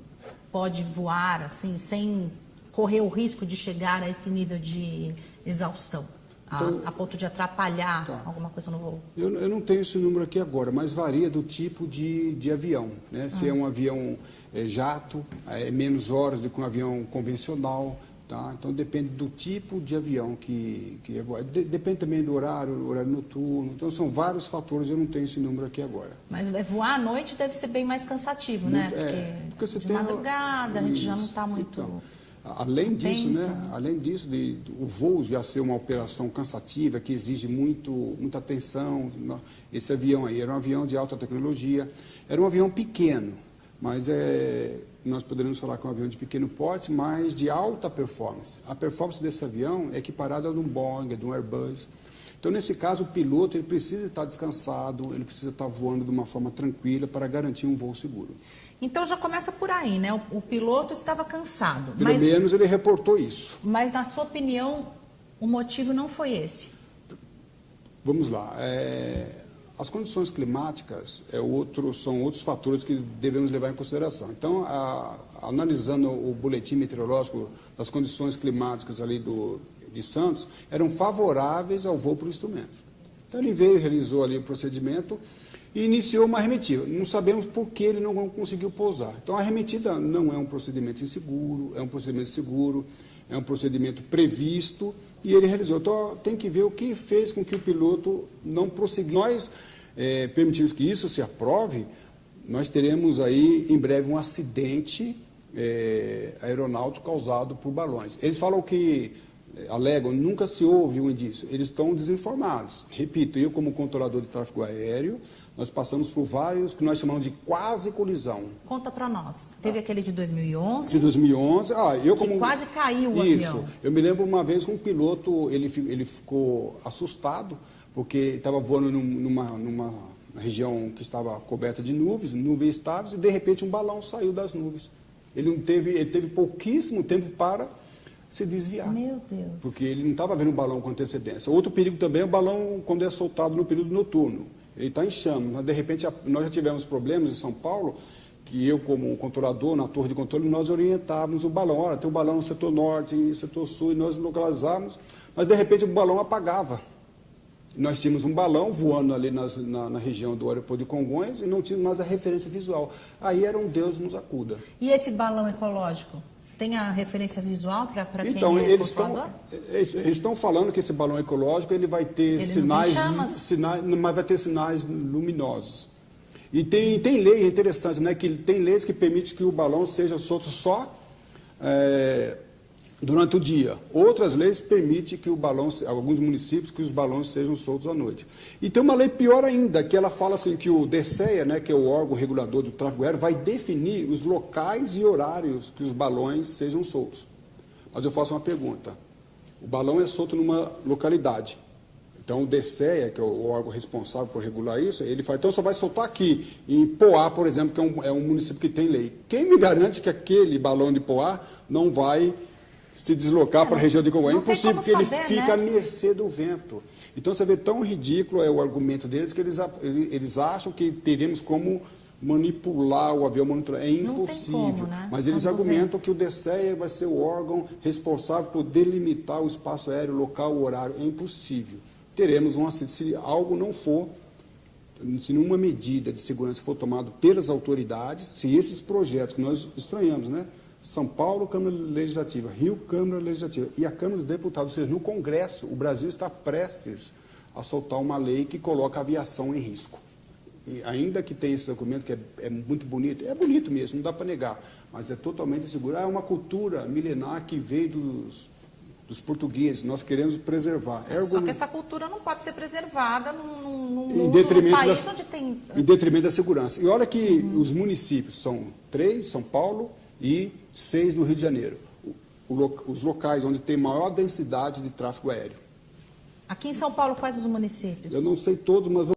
pode voar, assim, sem correr o risco de chegar a esse nível de exaustão, a ponto de atrapalhar alguma coisa no voo? Eu não tenho esse número aqui agora, mas varia do tipo de avião, né? Se é um avião jato, é menos horas do que um avião convencional. Tá? Então, depende do tipo de avião que é voar. Depende também do horário noturno. Então, são vários fatores, eu não tenho esse número aqui agora. Mas voar à noite deve ser bem mais cansativo, né? Porque você de tem madrugada a gente já não está muito... Então, além disso, né? Além disso, o voo já ser uma operação cansativa, que exige muita atenção. Esse avião aí era um avião de alta tecnologia, era um avião pequeno, mas nós poderíamos falar que é um avião de pequeno porte, mas de alta performance. A performance desse avião é equiparada a de um Boeing, de um Airbus. Então, nesse caso, o piloto ele precisa estar descansado, ele precisa estar voando de uma forma tranquila para garantir um voo seguro. Então, já começa por aí, né? O piloto estava cansado. Pelo menos ele reportou isso. Mas, na sua opinião, o motivo não foi esse? Vamos lá. As condições climáticas são outros fatores que devemos levar em consideração. Então, analisando o boletim meteorológico das condições climáticas ali de Santos, eram favoráveis ao voo por instrumento. Então, ele veio, realizou ali o procedimento e iniciou uma arremetida. Não sabemos por que ele não conseguiu pousar. Então, a arremetida não é um procedimento inseguro, é um procedimento seguro, é um procedimento previsto e ele realizou. Então, tem que ver o que fez com que o piloto não prosseguiu. Nós permitimos que isso se aprove, nós teremos aí, em breve, um acidente aeronáutico causado por balões. Eles falam que, alegam, nunca se houve um indício. Eles estão desinformados. Repito, eu como controlador de tráfego aéreo, nós passamos por vários que nós chamamos de quase colisão. Conta para nós. Teve aquele de 2011. De 2011. Que quase caiu o Isso. avião. Eu me lembro uma vez que um piloto, ele ficou assustado, porque estava voando numa região que estava coberta de nuvens estáveis, e de repente um balão saiu das nuvens. Ele teve pouquíssimo tempo para se desviar. Meu Deus. Porque ele não estava vendo o balão com antecedência. Outro perigo também é o balão quando é soltado no período noturno. Ele está em chamas, mas de repente nós já tivemos problemas em São Paulo, que eu como controlador, na torre de controle, nós orientávamos o balão. Olha, tem um balão no setor norte, no setor sul, e nós localizávamos, mas de repente o balão apagava. Nós tínhamos um balão voando ali na região do aeroporto de Congonhas e não tínhamos mais a referência visual. Aí era um Deus nos acuda. E esse balão ecológico? Tem a referência visual para quem então, é controlador? Eles estão falando que esse balão ecológico ele vai ter sinais, mas vai ter sinais luminosos. E tem lei interessante, né, que tem leis que permitem que o balão seja solto só durante o dia. Outras leis permitem que o balão, alguns municípios, que os balões sejam soltos à noite. E tem uma lei pior ainda, que ela fala assim que o DCEA, né, que é o órgão regulador do tráfego aéreo, vai definir os locais e horários que os balões sejam soltos. Mas eu faço uma pergunta. O balão é solto numa localidade. Então o DCEA, que é o órgão responsável por regular isso, ele fala, então só vai soltar aqui, em Poá, por exemplo, que é um município que tem lei. Quem me garante que aquele balão de Poá não vai se deslocar para a região de Congonhas? É impossível, porque ele fica à mercê do vento. Então, você vê, tão ridículo é o argumento deles que eles acham que teremos como manipular o avião, monitorar. É impossível. Não tem como, né? Mas eles argumentam que o DCEA vai ser o órgão responsável por delimitar o espaço aéreo, local, o horário. É impossível. Teremos um acidente. Se algo não for, se nenhuma medida de segurança for tomada pelas autoridades, se esses projetos que nós estranhamos, né? São Paulo, Câmara Legislativa, Rio, Câmara Legislativa e a Câmara dos Deputados, ou seja, no Congresso, o Brasil está prestes a soltar uma lei que coloca a aviação em risco. E ainda que tenha esse documento que é muito bonito, é bonito mesmo, não dá para negar, mas é totalmente inseguro. É uma cultura milenar que veio dos portugueses, nós queremos preservar. Só que essa cultura não pode ser preservada num país onde tem... Em detrimento da segurança. E olha que os municípios são 3, São Paulo, e 6 no Rio de Janeiro, os locais onde tem maior densidade de tráfego aéreo. Aqui em São Paulo, quais os municípios? Eu não sei todos, mas